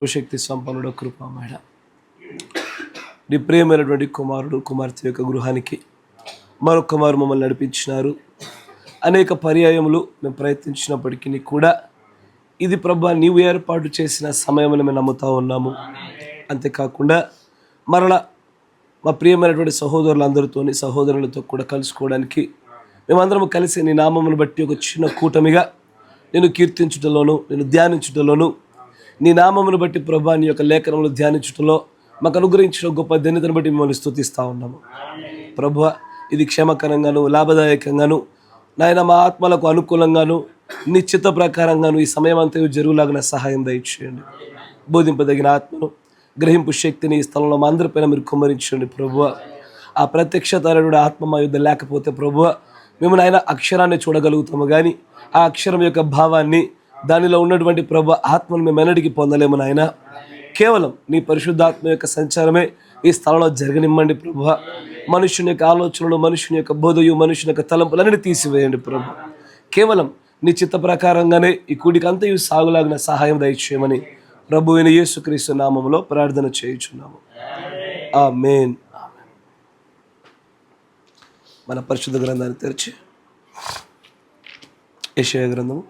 శక్తి సంపన్నుడు కృపామేడ నీ ప్రియమైనటువంటి కుమారుడు కుమార్తె యొక్క గృహానికి మరొక మారు మమ్మల్ని నడిపించినారు. అనేక పర్యాయములు మేము ప్రయత్నించినప్పటికీ కూడా ఇది ప్రభా నీవు ఏర్పాటు చేసిన సమయమని మేము నమ్ముతా ఉన్నాము. అంతేకాకుండా మరలా మా ప్రియమైనటువంటి సహోదరులందరితోని సహోదరులతో కూడా కలుసుకోవడానికి మేమందరం కలిసి నీ నామమును బట్టి ఒక చిన్న కూటమిగా నేను కీర్తించుటలోను నేను ధ్యానించుటలోను నీ నామమును బట్టి ప్రభా నీ యొక్క లేఖనములు ధ్యానించుటలో మాకు అనుగ్రహించిన గొప్ప ధన్యతను బట్టి మిమ్మల్ని స్తుతిస్తూ ఉన్నాము. ప్రభు ఇది క్షేమకరంగాను లాభదాయకంగాను నాయన మా ఆత్మలకు అనుకూలంగాను నిశ్చిత ప్రకారంగాను ఈ సమయం అంతా జరుగులాగిన సహాయం దయచేయండి. బోధింపదగిన ఆత్మను గ్రహింపు శక్తిని ఈ స్థలంలో మా అందరిపైన మీరు కుమ్మరించండి. ప్రభువ ఆ ప్రత్యక్షతరుడు ఆత్మ మా యుద్ధ లేకపోతే ప్రభువ మేము నాయన అక్షరాన్ని చూడగలుగుతాము, కానీ ఆ అక్షరం యొక్క భావాన్ని దానిలో ఉన్నటువంటి ప్రభు ఆత్మను మేము ఎన్నటికి పొందలేము నాయన. కేవలం నీ పరిశుద్ధాత్మ యొక్క సంచారమే ఈ స్థలంలో జరగనిమ్మండి ప్రభు. మనుషుని యొక్క ఆలోచనలు, మనుషుని యొక్క బోధయు, మనుషుని యొక్క తలంపులన్నీ తీసివేయండి ప్రభు. కేవలం నీ చిత్త ప్రకారంగానే ఈ కూడికి అంతయు సాగులాగిన సహాయం దయచేయమని ప్రభువైన యేసుక్రీస్తు నామములో ప్రార్థన చేయుచున్నాము. ఆమేన్. మన పరిశుద్ధ గ్రంథాన్ని తెరిచి యెషయా గ్రంథము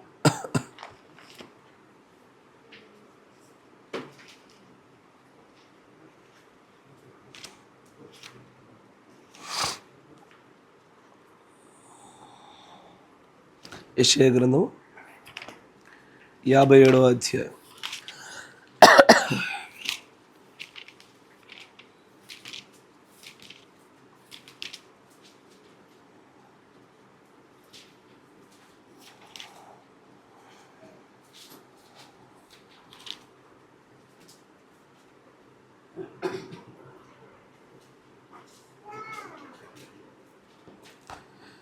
57వ అధ్యాయం.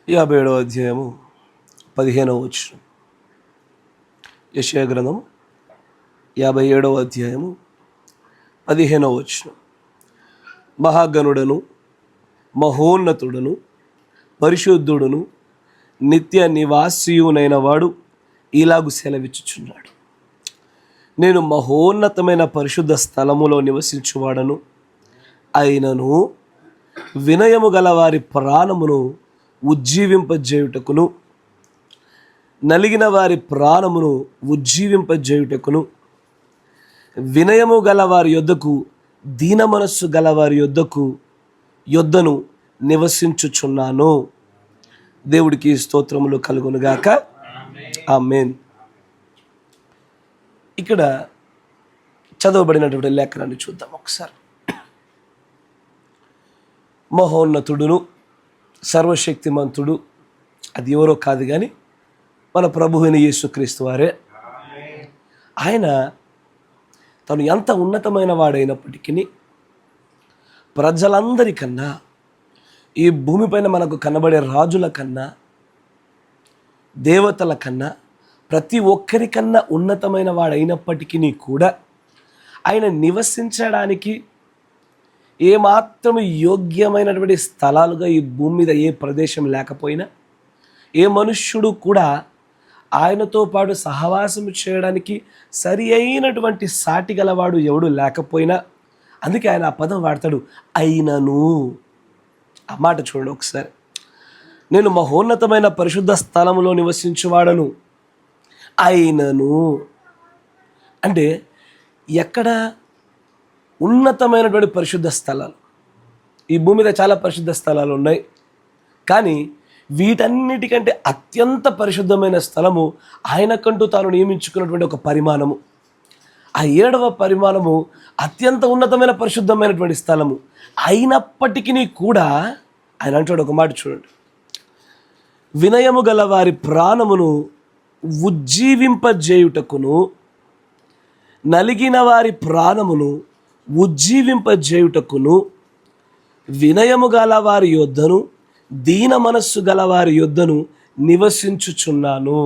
యాభైడవ అధ్యాయము 15వ వచనం. యెషయా గ్రంథం 57వ అధ్యాయము 15వ వచనం. మహాగణుడను మహోన్నతుడను పరిశుద్ధుడును నిత్య నివాసియునైన వాడు ఇలాగు సెలవిచ్చుచున్నాడు, నేను మహోన్నతమైన పరిశుద్ధ స్థలములో నివసించువాడను, అయినను వినయము గల వారి ప్రాణమును ఉజ్జీవింపజేయుటకును నలిగిన వారి ప్రాణమును ఉజ్జీవింపజేయుటకును వినయము గల వారి యొద్దకు దీన మనస్సు గల వారి యొద్దను నివసించుచున్నాను. దేవుడికి స్తోత్రములు కలుగునుగాక. ఆమేన్. ఇక్కడ చదవబడినటువంటి లేఖనాన్ని చూద్దాం ఒకసారి. మహోన్నతుడును సర్వశక్తిమంతుడు అది ఎవరో కాదు కానీ మన ప్రభువైన యేసుక్రీస్తు వారే. ఆయన తను ఎంత ఉన్నతమైన వాడైనప్పటికీ ప్రజలందరికన్నా, ఈ భూమిపైన మనకు కనబడే రాజుల కన్నా, దేవతల కన్నా, ప్రతి ఒక్కరికన్నా ఉన్నతమైన వాడైనప్పటికీ కూడా ఆయన నివసించడానికి ఏమాత్రం యోగ్యమైనటువంటి స్థలాలుగా ఈ భూమి మీద ఏ ప్రదేశం లేకపోయినా, ఏ మనుష్యుడు కూడా ఆయనతో పాటు సహవాసం చేయడానికి సరి అయినటువంటి సాటి గలవాడు ఎవడు లేకపోయినా, అందుకే ఆయన ఆ పదం వాడతాడు, అయినను. ఆ మాట చూడండి ఒకసారి. నేను మహోన్నతమైన పరిశుద్ధ స్థలములో నివసించువాడను, అయినను అంటే ఎక్కడ ఉన్నతమైనటువంటి పరిశుద్ధ స్థలాలు. ఈ భూమి మీద చాలా పరిశుద్ధ స్థలాలు ఉన్నాయి, కానీ వీటన్నిటికంటే అత్యంత పరిశుద్ధమైన స్థలము ఆయనకంటూ తాను నియమించుకున్నటువంటి ఒక పరిమాణము. ఆ 7వ పరిమాణము అత్యంత ఉన్నతమైన పరిశుద్ధమైనటువంటి స్థలము. అయినప్పటికీ కూడా ఆయన అంటాడు ఒక మాట చూడండి, వినయము గల వారి ప్రాణమును ఉజ్జీవింపజేయుటకును నలిగిన వారి ప్రాణమును ఉజ్జీవింపజేయుటకును వినయము గల వారి యొద్దను దీన మనస్సు గల వారి యొద్దను నివసించుచున్నాను.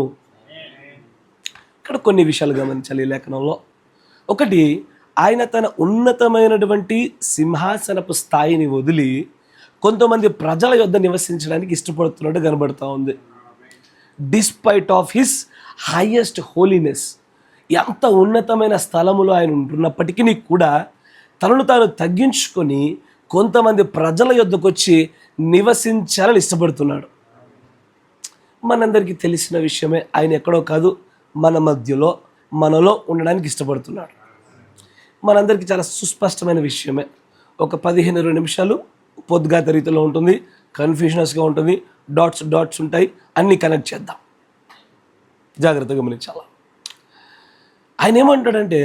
ఇక్కడ కొన్ని విషయాలు గమనించాలి ఈ లేఖనంలో. ఒకటి, ఆయన తన ఉన్నతమైనటువంటి సింహాసనపు స్థాయిని వదిలి కొంతమంది ప్రజల యొద్ద నివసించడానికి ఇష్టపడుతున్నట్టు కనబడుతూ ఉంది. Despite of his highest holiness, ఎంత ఉన్నతమైన స్థలములో ఆయన ఉంటున్నప్పటికీ కూడా తనను తాను తగ్గించుకొని కొంతమంది ప్రజల యొద్దకు వచ్చి నివసించాలని ఇష్టపడుతున్నాడు. మనందరికీ తెలిసిన విషయమే, ఆయన ఎక్కడో కాదు మన మధ్యలో మనలో ఉండడానికి ఇష్టపడుతున్నాడు. మనందరికీ చాలా సుస్పష్టమైన విషయమే. ఒక 15-20 నిమిషాలు పొద్దుగాత రీతిలో ఉంటుంది, కన్ఫ్యూషనస్గా ఉంటుంది, డాట్స్ ఉంటాయి, అన్నీ కనెక్ట్ చేద్దాం, జాగ్రత్తగా గమనించాలి. ఆయన ఏమంటాడంటే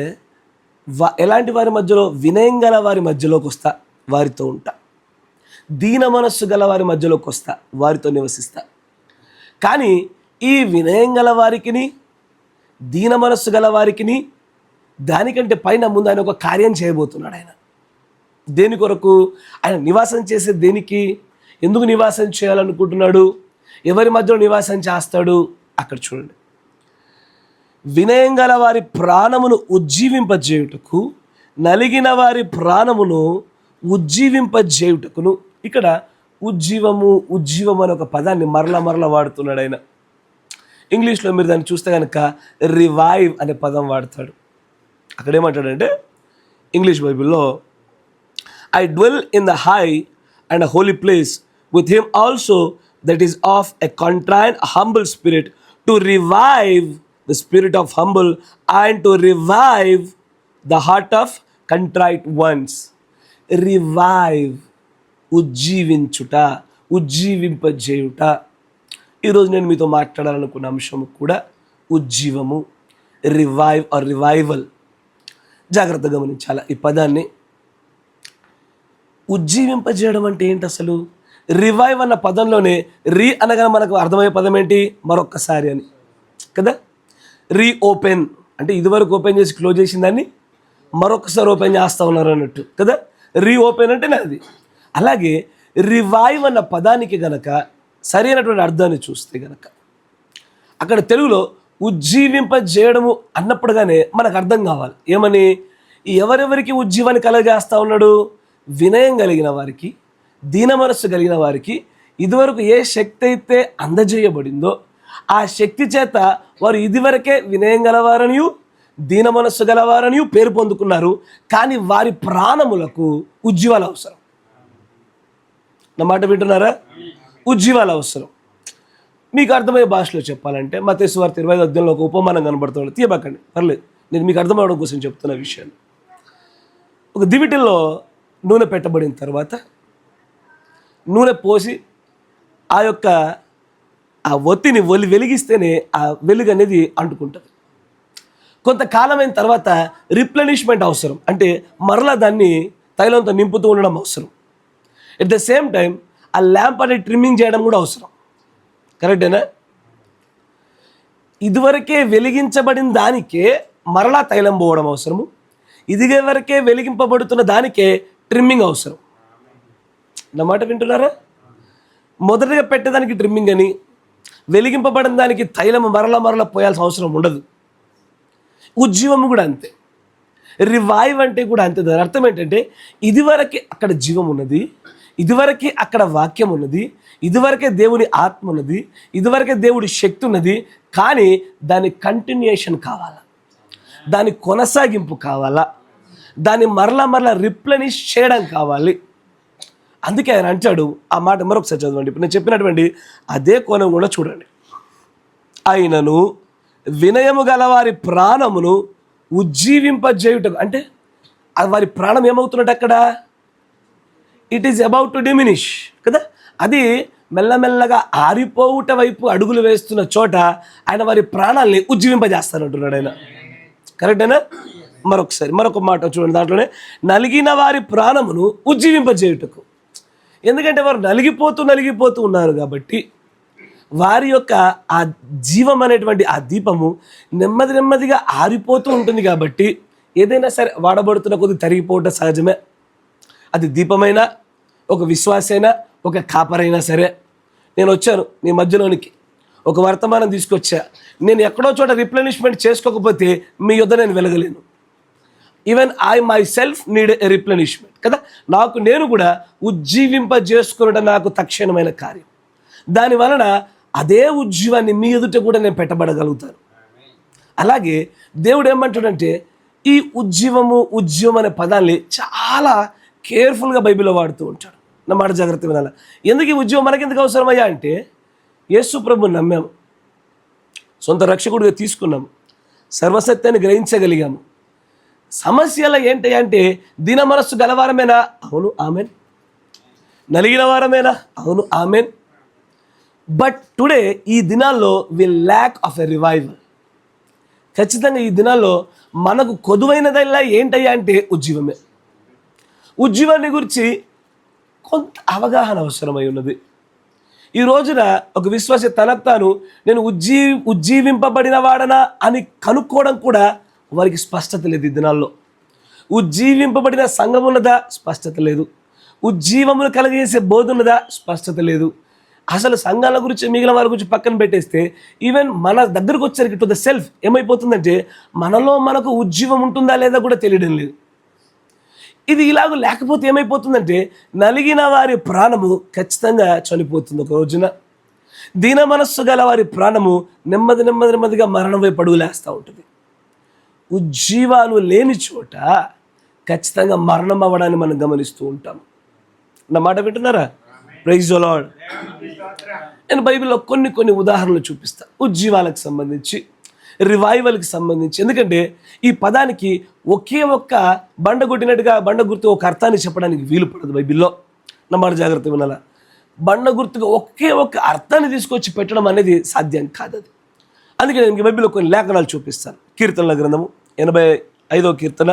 ఎలాంటి వారి మధ్యలో? వినయం గల వారి మధ్యలోకి వస్తా, వారితో ఉంటా. దీన మనస్సు గల వారి మధ్యలోకి వస్తా, వారితో నివసిస్తా. కానీ ఈ వినయం గల వారికిని దీన మనస్సు గల వారికిని దానికంటే పైన ముందు ఆయన ఒక కార్యం చేయబోతున్నాడు. ఆయన దేని కొరకు? ఆయన నివాసం చేసే దేనికి? ఎందుకు నివాసం చేయాలనుకుంటున్నాడు? ఎవరి మధ్యలో నివాసం చేస్తాడు? అక్కడ చూడండి. వినయం గల వారి ప్రాణమును ఉజ్జీవింపజేయుటకు, నలిగిన వారి ప్రాణమును ఉజ్జీవింపజేయుటకును. ఇక్కడ ఉజ్జీవం అనే ఒక పదాన్ని మరలా వాడుతున్నాడు ఆయన. ఇంగ్లీష్లో మీరు దాన్ని చూస్తే కనుక రివైవ్ అనే పదం వాడతాడు. అక్కడ ఏమంటాడంటే ఇంగ్లీష్ బైబిల్లో, I dwell in the high and a holy place with him also that is of a contrite humble spirit to revive the spirit of humble and to revive the heart of contrite ones. Revive, ఉజ్జీవించుట, ఉజ్జీవింపజేయుట. ఈరోజు నేను మీతో మాట్లాడాలనుకున్న అంశము కూడా ఉజ్జీవము, revive are revival. జాగ్రత్తగా గమనించాలి ఈ పదాన్ని. ఉజ్జీవింపజేయడం అంటే ఏంటి అసలు? రివైవ్ అన్న పదంలోనే రీ అనగా మనకు అర్థమయ్యే పదం ఏంటి? మరొక్కసారి అని కదా. రీఓపెన్ అంటే ఇదివరకు ఓపెన్ చేసి క్లోజ్ చేసిన దాన్ని మరొకసారి ఓపెన్ చేస్తూ ఉన్నారు అన్నట్టు కదా. రీఓపెన్ అంటే అది. అలాగే రివైవ్ అన్న పదానికి గనక సరైనటువంటి అర్థాన్ని చూస్తే గనక అక్కడ తెలుగులో ఉజ్జీవింపజేయడము అన్నప్పుడుగానే మనకు అర్థం కావాలి. ఏమని? ఎవరెవరికి ఉజ్జీవాన్ని కలగజేస్తూ ఉన్నాడు? వినయం కలిగిన వారికి, దీన మనస్సు కలిగిన వారికి ఇదివరకు ఏ శక్తి అయితే అందజేయబడిందో ఆ శక్తి చేత వారు ఇదివరకే వినయం గలవారనియు దీన మనస్సు గలవారనియు పేరు పొందుకున్నారు. కానీ వారి ప్రాణములకు ఉజ్జీవాలు అవసరం. నా మాట వింటున్నారా? ఉజ్జీవాలు అవసరం. మీకు అర్థమయ్యే భాషలో చెప్పాలంటే మత్తయి సువార్త 20వ అధ్యాయంలో ఒక ఉపమానం కనబడుతుంది. తీయబక్కండి, పర్లేదు, నేను మీకు అర్థమవడం కోసం చెప్తున్న విషయాలు. ఒక దివిటిల్లో నూనె పెట్టబడిన తర్వాత నూనె పోసి ఆ యొక్క ఒత్తిని వెలిగిస్తేనే ఆ వెలుగు అనేది అంటుకుంటుంది. కొంతకాలమైన తర్వాత రిప్లెనిష్మెంట్ అవసరం, అంటే మరలా దాన్ని తైలంతో నింపుతూ ఉండడం అవసరం. ఎట్ ద సేమ్ టైం ఆ ల్యాంప్ అనేది ట్రిమ్మింగ్ చేయడం కూడా అవసరం. కరెక్టేనా? ఇదివరకే వెలిగించబడిన దానికే మరలా తైలం పోవడం అవసరము, ఇదిగే వరకే వెలిగింపబడుతున్న దానికే ట్రిమ్మింగ్ అవసరం. నా మాట వింటున్నారా? మొదటగా పెట్టేదానికి ట్రిమ్మింగ్ అని, వెలిగింపబడిన దానికి తైలం మరలా పోయాల్సిన అవసరం ఉండదు. ఉజ్జీవము కూడా అంతే. రివైవ్ అంటే కూడా అంతే. దాని అర్థం ఏంటంటే ఇదివరకే అక్కడ జీవం ఉన్నది, ఇదివరకే అక్కడ వాక్యం ఉన్నది, ఇదివరకే దేవుని ఆత్మ ఉన్నది, ఇదివరకే దేవుడి శక్తి ఉన్నది. కానీ దాని కంటిన్యూషన్ కావాలా, దాని కొనసాగింపు కావాలా, దాన్ని మరలా రిప్లెనిష్ చేయడం కావాలి. అందుకే ఆయన అంటాడు, ఆ మాట మరొకసారి చదవండి. ఇప్పుడు నేను చెప్పినటువంటి అదే కోణం కూడా చూడండి. ఆయనను వినయము గల వారి ప్రాణమును ఉజ్జీవింపజేయుటకు, అంటే వారి ప్రాణం ఏమవుతున్నట్టు అక్కడ? It is about to diminish కదా. అది మెల్లమెల్లగా ఆరిపోవుట వైపు అడుగులు వేస్తున్న చోట ఆయన వారి ప్రాణాలని ఉజ్జీవింపజేస్తానంటున్నాడు ఆయన. కరెక్టేనా? మరొక మాట చూడండి, దాంట్లోనే నలిగిన వారి ప్రాణమును ఉజ్జీవింపజేయుటకు. ఎందుకంటే వారు నలిగిపోతూ ఉన్నారు కాబట్టి వారి యొక్క ఆ జీవం అనేటువంటి ఆ దీపము నెమ్మదిగా ఆరిపోతూ ఉంటుంది. కాబట్టి ఏదైనా సరే వాడబడుతున్న కొద్ది తరిగిపోవటం సహజమే. అది దీపమైనా, ఒక విశ్వాసైనా, ఒక కాపరైనా సరే. నేను వచ్చాను మీ మధ్యలోనికి, ఒక వర్తమానం తీసుకొచ్చా. నేను ఎక్కడో చోట రిప్లెనిష్మెంట్ చేసుకోకపోతే మీ యొద్ద నేను వెలగలేను. Even I myself need a replenishment కదా. నేను కూడా ఉజ్జీవింపజేసుకున్నట నాకు తక్షణమైన కార్యం. దాని వలన అదే ఉజ్జీవాన్ని మీ ఎదుట కూడా నేను పెట్టబడగలుగుతాను. అలాగే దేవుడు ఏమంటాడంటే ఈ ఉజ్జీవం అనే పదాన్ని చాలా కేర్ఫుల్గా బైబిల్లో వాడుతూ ఉంటాడు. నా మాట జాగ్రత్త వినాలి. ఎందుకు ఈ ఉజ్జీవం మనకెందుకు అవసరమయ్యా అంటే, యేసు ప్రభుని నమ్మాము, సొంత రక్షకుడిగా తీసుకున్నాము, సర్వసత్యాన్ని గ్రహించగలిగాము. సమస్యలు ఏంటి అంటే, దీన మనస్సు గలవారమేనా? అవును, ఆమెన్. నలిగిన వారమేనా? అవును, ఆమెన్. బట్ టుడే ఈ దినాల్లో వి ల్యాక్ ఆఫ్ ఎ రివైవల్. ఖచ్చితంగా ఈ దినాల్లో మనకు కొదువైనదల్లా ఏంటయ్యా అంటే ఉజ్జీవమే. ఉజ్జీవాన్ని గురించి కొంత అవగాహన అవసరమై ఉన్నది. ఈ రోజున ఒక విశ్వాసి తనకు తాను నేను ఉజ్జీవింపబడిన వాడనా అని కనుక్కోవడం కూడా వారికి స్పష్టత లేదు. ఈ దినాల్లో ఉజ్జీవింపబడిన సంఘం ఉన్నదా? స్పష్టత లేదు. ఉజ్జీవమును కలిగేసే బోధ ఉన్నదా? స్పష్టత లేదు. అసలు సంఘాల గురించి మిగిలిన వారి గురించి పక్కన పెట్టేస్తే, ఈవెన్ మన దగ్గరకు వచ్చేసరికి టు ద సెల్ఫ్ ఏమైపోతుందంటే, మనలో మనకు ఉజ్జీవం ఉంటుందా లేదా కూడా తెలియడం లేదు. ఇది ఇలాగ లేకపోతే ఏమైపోతుందంటే, నలిగిన వారి ప్రాణము ఖచ్చితంగా చనిపోతుంది ఒక రోజున. దీన మనస్సు గల వారి ప్రాణము నెమ్మదిగా మరణం వైపు అడుగులేస్తూ ఉంటుంది. ఉజ్జీవాలు లేని చోట ఖచ్చితంగా మరణం అవ్వడాన్ని మనం గమనిస్తూ ఉంటాం. నా మాట వింటున్నారా? Praise the lord. నేను బైబిల్లో కొన్ని ఉదాహరణలు చూపిస్తాను ఉజ్జీవాలకు సంబంధించి, రివైవల్కి సంబంధించి. ఎందుకంటే ఈ పదానికి ఒకే ఒక్క బండ గుర్తు ఒక అర్థాన్ని చెప్పడానికి వీలు పడదు బైబిల్లో. నా మాట జాగ్రత్త వినాలా. బండ గుర్తుగా ఒకే ఒక్క అర్థాన్ని తీసుకొచ్చి పెట్టడం అనేది సాధ్యం కాదు. అది అందుకే నేను బైబిల్లో కొన్ని లేఖనాలు చూపిస్తాను. కీర్తనల గ్రంథము 85వ కీర్తన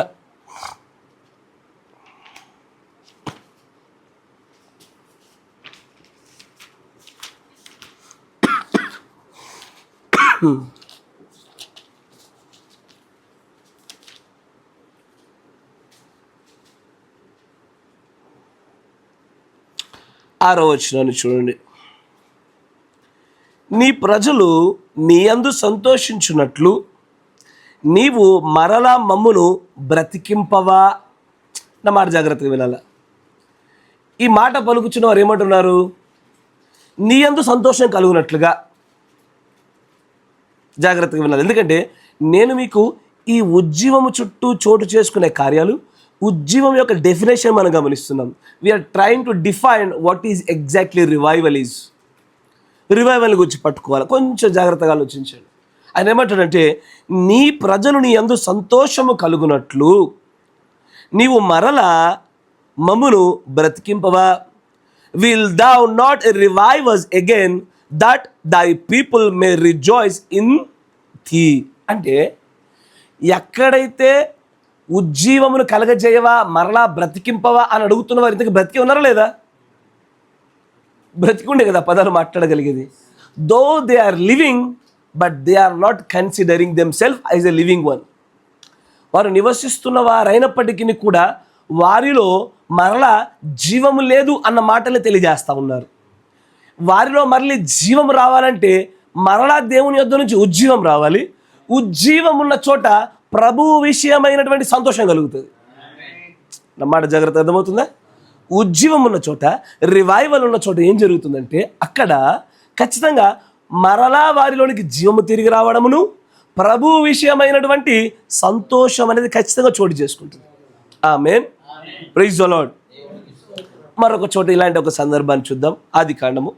6వ వచనాన్ని చూడండి. నీ ప్రజలు నీ యందు సంతోషించున్నట్లు నీవు మరలా మమ్మును బ్రతికింపవా. నా మాట జాగ్రత్తగా వినాల. ఈ మాట పలుకుచున్న వారు ఏమంటున్నారు? నీ యందు సంతోషం కలుగునట్లుగా. జాగ్రత్తగా వినాలి. ఎందుకంటే నేను మీకు ఈ ఉజ్జీవము చుట్టూ చోటు చేసుకునే కార్యాలు, ఉజ్జీవం యొక్క డెఫినేషన్ మనం గమనిస్తున్నాం. We're trying to define what is exactly revival is. Revival గురించి పట్టుకోవాలి. కొంచెం జాగ్రత్తగా ఆలోచించండి. ఆయన ఏమంటాడంటే, నీ ప్రజలు నీ యందు సంతోషము కలుగునట్లు నీవు మరలా మమ్మును బ్రతికింపవా. Will thou not revive us again that thy people may rejoice in thee. అంటే ఎక్కడైతే ఉజ్జీవమును కలగజేయవా, మరలా బ్రతికింపవా అని అడుగుతున్న వారు ఇంతకు బ్రతికి ఉన్నారా లేదా? బ్రతికుండే కదా పదాలు మాట్లాడగలిగేది. Though they are living but they are not considering them self as a living one. వారు నివసిస్తున్న వారైనప్పటికీ కూడా వారిలో మరలా జీవము లేదు అన్న మాటలు తెలియజేస్తూ ఉన్నారు. వారిలో మరలి జీవం రావాలంటే మరలా దేవుని యొద్ద నుంచి ఉజ్జీవం రావాలి. ఉజ్జీవం ఉన్న చోట ప్రభువు విషయమైనటువంటి సంతోషం కలుగుతుంది. నా మాట జాగ్రత్త అర్థమవుతుందా? ఉజ్జీవం ఉన్న చోట, రివైవల్ ఉన్న చోట ఏం జరుగుతుందంటే అక్కడ ఖచ్చితంగా మరలా వారిలోనికి జీవము తిరిగి రావడమును, ప్రభు విషయమైనటువంటి సంతోషం అనేది ఖచ్చితంగా చోటు చేసుకుంటుంది. ఆమేన్. Praise the Lord. మరొక చోట ఇలాంటి ఒక సందర్భాన్ని చూద్దాం. ఆదికాండము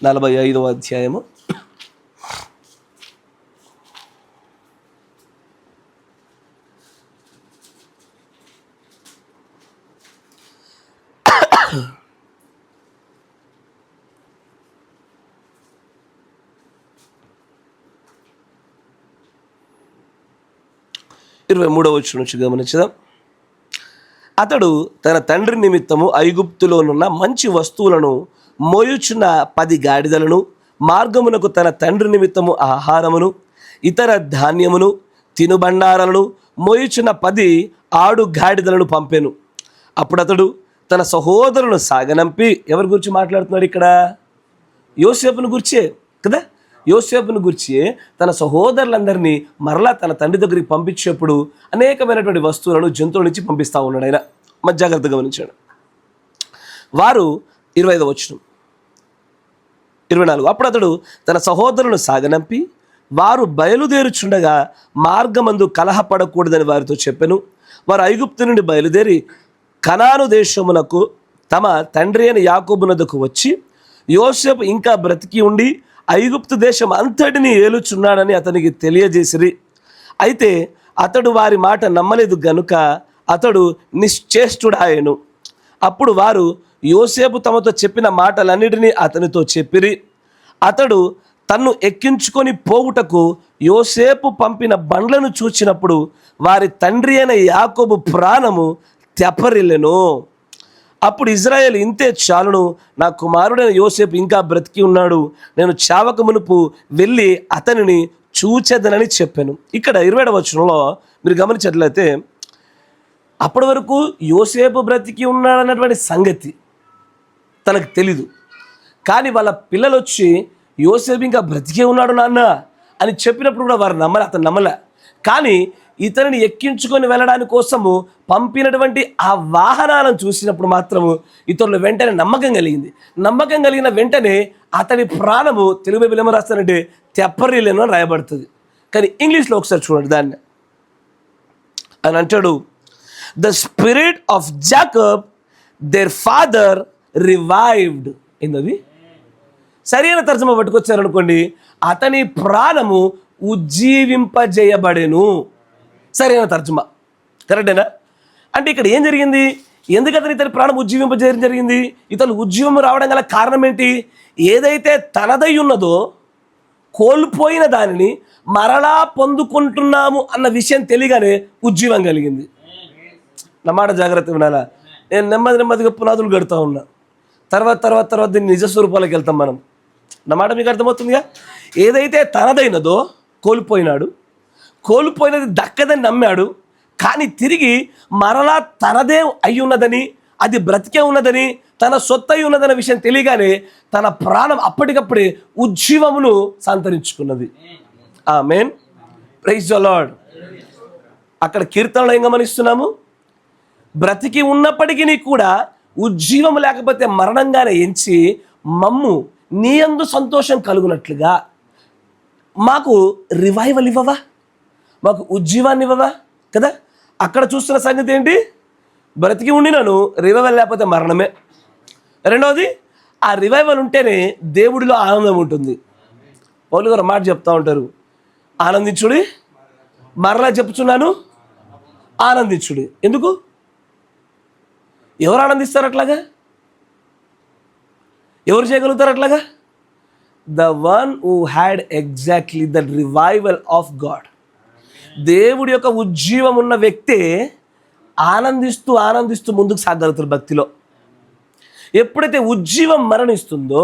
45వ అధ్యాయము 23వ వచనం నుంచి గమనించుదాం. అతడు తన తండ్రి నిమిత్తము ఐగుప్తులోనున్న మంచి వస్తువులను మోయుచున్న 10 గాడిదలను, మార్గమునకు తన తండ్రి నిమిత్తము ఆహారమును, ఇతర ధాన్యమును, తినుబండారాలను మోయుచున్న 10 ఆడు గాడిదలను పంపెను. అప్పుడు అతడు తన సహోదరులను సాగనంపి, ఎవరి గురించి మాట్లాడుతున్నాడు ఇక్కడ? యోసేపును గురించే కదా. యోసేపును గురించి తన సహోదరులందరినీ మరలా తన తండ్రి దగ్గరికి పంపించేప్పుడు అనేకమైనటువంటి వస్తువులను, జంతువుల నుంచి పంపిస్తూ ఉన్నాడు. ఆయన మంచి జాగ్రత్తగా గమనించాడు. వారు 25వ వచనం, 24. అప్పుడు అతడు తన సహోదరులను సాగనంపి వారు బయలుదేరుచుండగా మార్గమందు కలహపడకూడదని వారితో చెప్పెను. వారు ఐగుప్తు నుండి బయలుదేరి కనాను దేశమునకు తమ తండ్రి అయిన యాకోబునకు వచ్చి యోసేపు ఇంకా బ్రతికి ఉండి ఐగుప్తు దేశం అంతటిని ఏలుచున్నాడని అతనికి తెలియజేసిరి. అయితే అతడు వారి మాట నమ్మలేదు గనుక అతడు నిశ్చేష్టుడాయెను. అప్పుడు వారు యోసేపు తమతో చెప్పిన మాటలన్నిటినీ అతనితో చెప్పిరి. అతడు తన్ను ఎక్కించుకొని పోవుటకు యోసేపు పంపిన బండ్లను చూచినప్పుడు వారి తండ్రి అయిన యాకోబు ప్రాణము తెప్పరిల్లెను. అప్పుడు ఇజ్రాయేల్ ఇంతే చాలును, నా కుమారుడైన యోసేపు ఇంకా బ్రతికి ఉన్నాడు, నేను చావక మునుపు వెళ్ళి అతనిని చూచెదనని చెప్పాను. ఇక్కడ 27వ వచనంలో మీరు గమనించినట్లయితే అప్పటి వరకు యోసేపు బ్రతికి ఉన్నాడన్నటువంటి సంగతి తనకు తెలీదు. కానీ వాళ్ళ పిల్లలు వచ్చి యోసేపు ఇంకా బ్రతికే ఉన్నాడు నాన్న అని చెప్పినప్పుడు కూడా వారు అతను నమ్మలే. కానీ ఇతనిని ఎక్కించుకొని వెళ్ళడానికి కోసము పంపినటువంటి ఆ వాహనాలను చూసినప్పుడు మాత్రము ఇతరులు వెంటనే నమ్మకం కలిగింది. నమ్మకం కలిగిన వెంటనే అతని ప్రాణము, తెలుగు బైబిల్ ఏమో రాస్తానంటే తెప్పరిల్లేను అని రాయబడుతుంది. కానీ ఇంగ్లీష్లో ఒకసారి చూడండి దాన్ని. అని అంటాడు, the spirit of Jacob there father revived. ఏంటది? సరైన తర్జుమా పట్టుకొచ్చారనుకోండి, అతని ప్రాణము ఉజ్జీవింపజేయబడెను. సరైన తర్జుమా కరెక్టేనా? అంటే ఇక్కడ ఏం జరిగింది? ఎందుకు ఇతని ప్రాణం ఉజ్జీవింపజేయడం జరిగింది? ఇతను ఉజ్జీవం రావడం గల కారణం ఏంటి? ఏదైతే తనదై ఉన్నదో కోల్పోయిన దానిని మరలా పొందుకుంటున్నాము అన్న విషయం తెలియగానే ఉజ్జీవం కలిగింది. నా మాట జాగ్రత్త వినాలా? నేను నెమ్మదిగా పునాదులు కడుతూ ఉన్నా. తర్వాత దీన్ని నిజ స్వరూపాలకు వెళ్తాం మనం. నా మాట మీకు అర్థమవుతుందిగా? ఏదైతే తనదైనదో కోల్పోయినది దక్కదని నమ్మాడు. కానీ తిరిగి మరలా తనదే అయి ఉన్నదని, అది బ్రతికే ఉన్నదని, తన సొత్తు అయి ఉన్నదన్న విషయం తెలియగానే తన ప్రాణం అప్పటికప్పుడే ఉజ్జీవమును సంతరించుకున్నది. ఆమేన్, ప్రైజ్ ది లార్డ్. అక్కడ కీర్తనలో ఏం గమనిస్తున్నాము? బ్రతికి ఉన్నప్పటికీ కూడా ఉజ్జీవం లేకపోతే మరణంగానే ఎంచి మమ్ము నీ యందు సంతోషం కలుగునట్లుగా మాకు రివైవల్ ఇవ్వవా, మాకు ఉజ్జీవాన్ని ఇవ్వవా కదా. అక్కడ చూస్తున్న సంగతి ఏంటి? బ్రతికి ఉండినను రివైవల్ లేకపోతే మరణమే. రెండవది, ఆ రివైవల్ ఉంటేనే దేవుడిలో ఆనందం ఉంటుంది. పౌలు గారు మాట చెప్తా ఉంటారు, ఆనందించుడి, మరలా చెప్తున్నాను ఆనందించుడి. ఎందుకు? ఎవరు ఆనందిస్తారు అట్లాగా? ఎవరు చేయగలుగుతారు అట్లాగా? The one who had exactly the revival of God. దేవుడి యొక్క ఉజ్జీవం ఉన్న వ్యక్తే ఆనందిస్తూ ముందుకు సాగలుగుతారు భక్తిలో. ఎప్పుడైతే ఉజ్జీవం మరణిస్తుందో,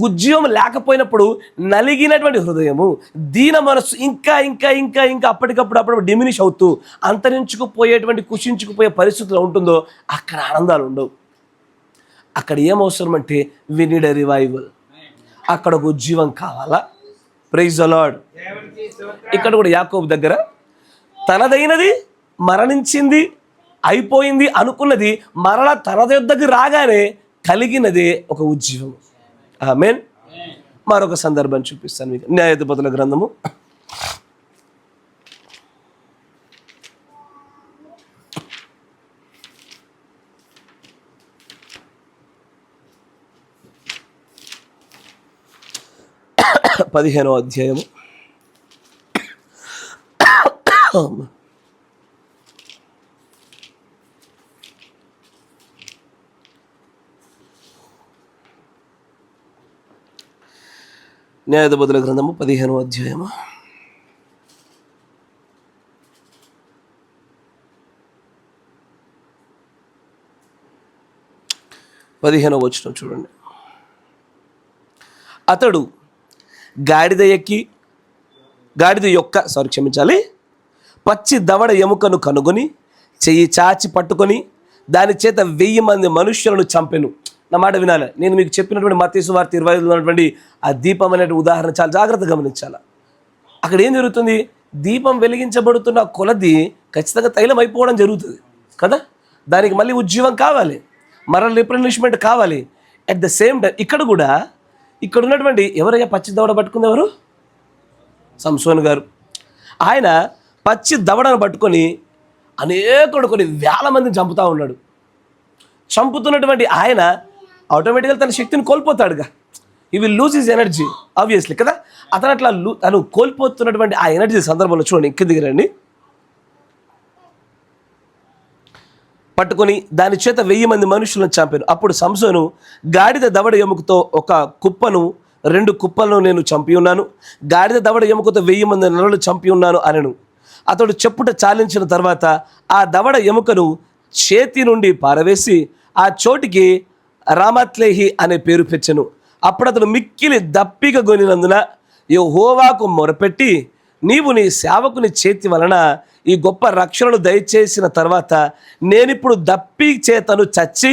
ఉజ్జీవం లేకపోయినప్పుడు నలిగినటువంటి హృదయము, దీన మనస్సు ఇంకా ఇంకా ఇంకా ఇంకా అప్పటికప్పుడు డిమినిష్ అవుతూ అంతరించుకుపోయేటువంటి, కుషించుకుపోయే పరిస్థితులు ఉంటుందో అక్కడ ఆనందాలు ఉండవు. అక్కడ ఏం అవసరం అంటే వి నీడ్ ఎ రివైవల్. అక్కడ ఒక ఉజ్జీవం కావాలా? Praise the lord. ఇక్కడ కూడా యాకోబు దగ్గర తనదైనది మరణించింది, అయిపోయింది అనుకున్నది మరలా తన యొద్దకు రాగానే కలిగినదే ఒక ఉజ్జీవం. ఆమేన్. మరొక సందర్భం చూపిస్తాను మీకు. న్యాయాధిపతుల గ్రంథము 15వ అధ్యాయము. న్యాయాధిపతుల గ్రంథము 15వ అధ్యాయము. పదిహేనవ వచనం చూడండి. అతడు గాడిద యొక్క పచ్చి దవడ ఎముకను కనుగొని చెయ్యి చాచి పట్టుకొని దాని చేత 1000 మంది మనుష్యులను చంపెను. నా మాట వినాలి. నేను మీకు చెప్పినటువంటి మత్తయి సువార్త 25 ఉన్నటువంటి ఆ దీపం అనే ఉదాహరణ చాలా జాగ్రత్తగా గమనించాలి. అక్కడ ఏం జరుగుతుంది? దీపం వెలిగించబడుతున్న కొలది ఖచ్చితంగా తైలం అయిపోవడం జరుగుతుంది కదా. దానికి మళ్ళీ ఉజ్జీవం కావాలి, మరల రిప్రెనిష్మెంట్ కావాలి. అట్ ద సేమ్ టైం ఇక్కడ కూడా ఇక్కడ ఉన్నటువంటి ఎవరయ్యా పచ్చి దవడ పట్టుకుంది? ఎవరు? సంసోను గారు. ఆయన పచ్చి దవడను పట్టుకొని కొన్ని వేల మందిని చంపుతూ ఉన్నాడు. చంపుతున్నటువంటి ఆయన ఆటోమేటిక్గా తన శక్తిని కోల్పోతాడుగా. ఈ will lose his energy obviously కదా. అతను అట్లా తను కోల్పోతున్నటువంటి ఆ ఎనర్జీ సందర్భంలో చూడండి, కిందికి రండి. పట్టుకొని దాని చేత 1000 మంది మనుషులను చంపాను. అప్పుడు సంసోను గాడిద దవడ ఎముకతో ఒక కుప్పను 2 కుప్పలను నేను చంపి ఉన్నాను, గాడిద దవడ ఎముకతో 1000 మంది నరులు చంపి ఉన్నాను అనను. అతడు చెప్పుట చాలించిన తర్వాత ఆ దవడ ఎముకను చేతి నుండి పారవేసి ఆ చోటికి రామత్లేహి అనే పేరు పెట్టెను. అప్పుడు అతడు మిక్కిలి దప్పిక గొనినందున యెహోవాకు మొరపెట్టి, నీవు నీ సేవకుని చేతి వలన ఈ గొప్ప రక్షణను దయచేసిన తర్వాత నేనిప్పుడు దప్పి చేతను చచ్చి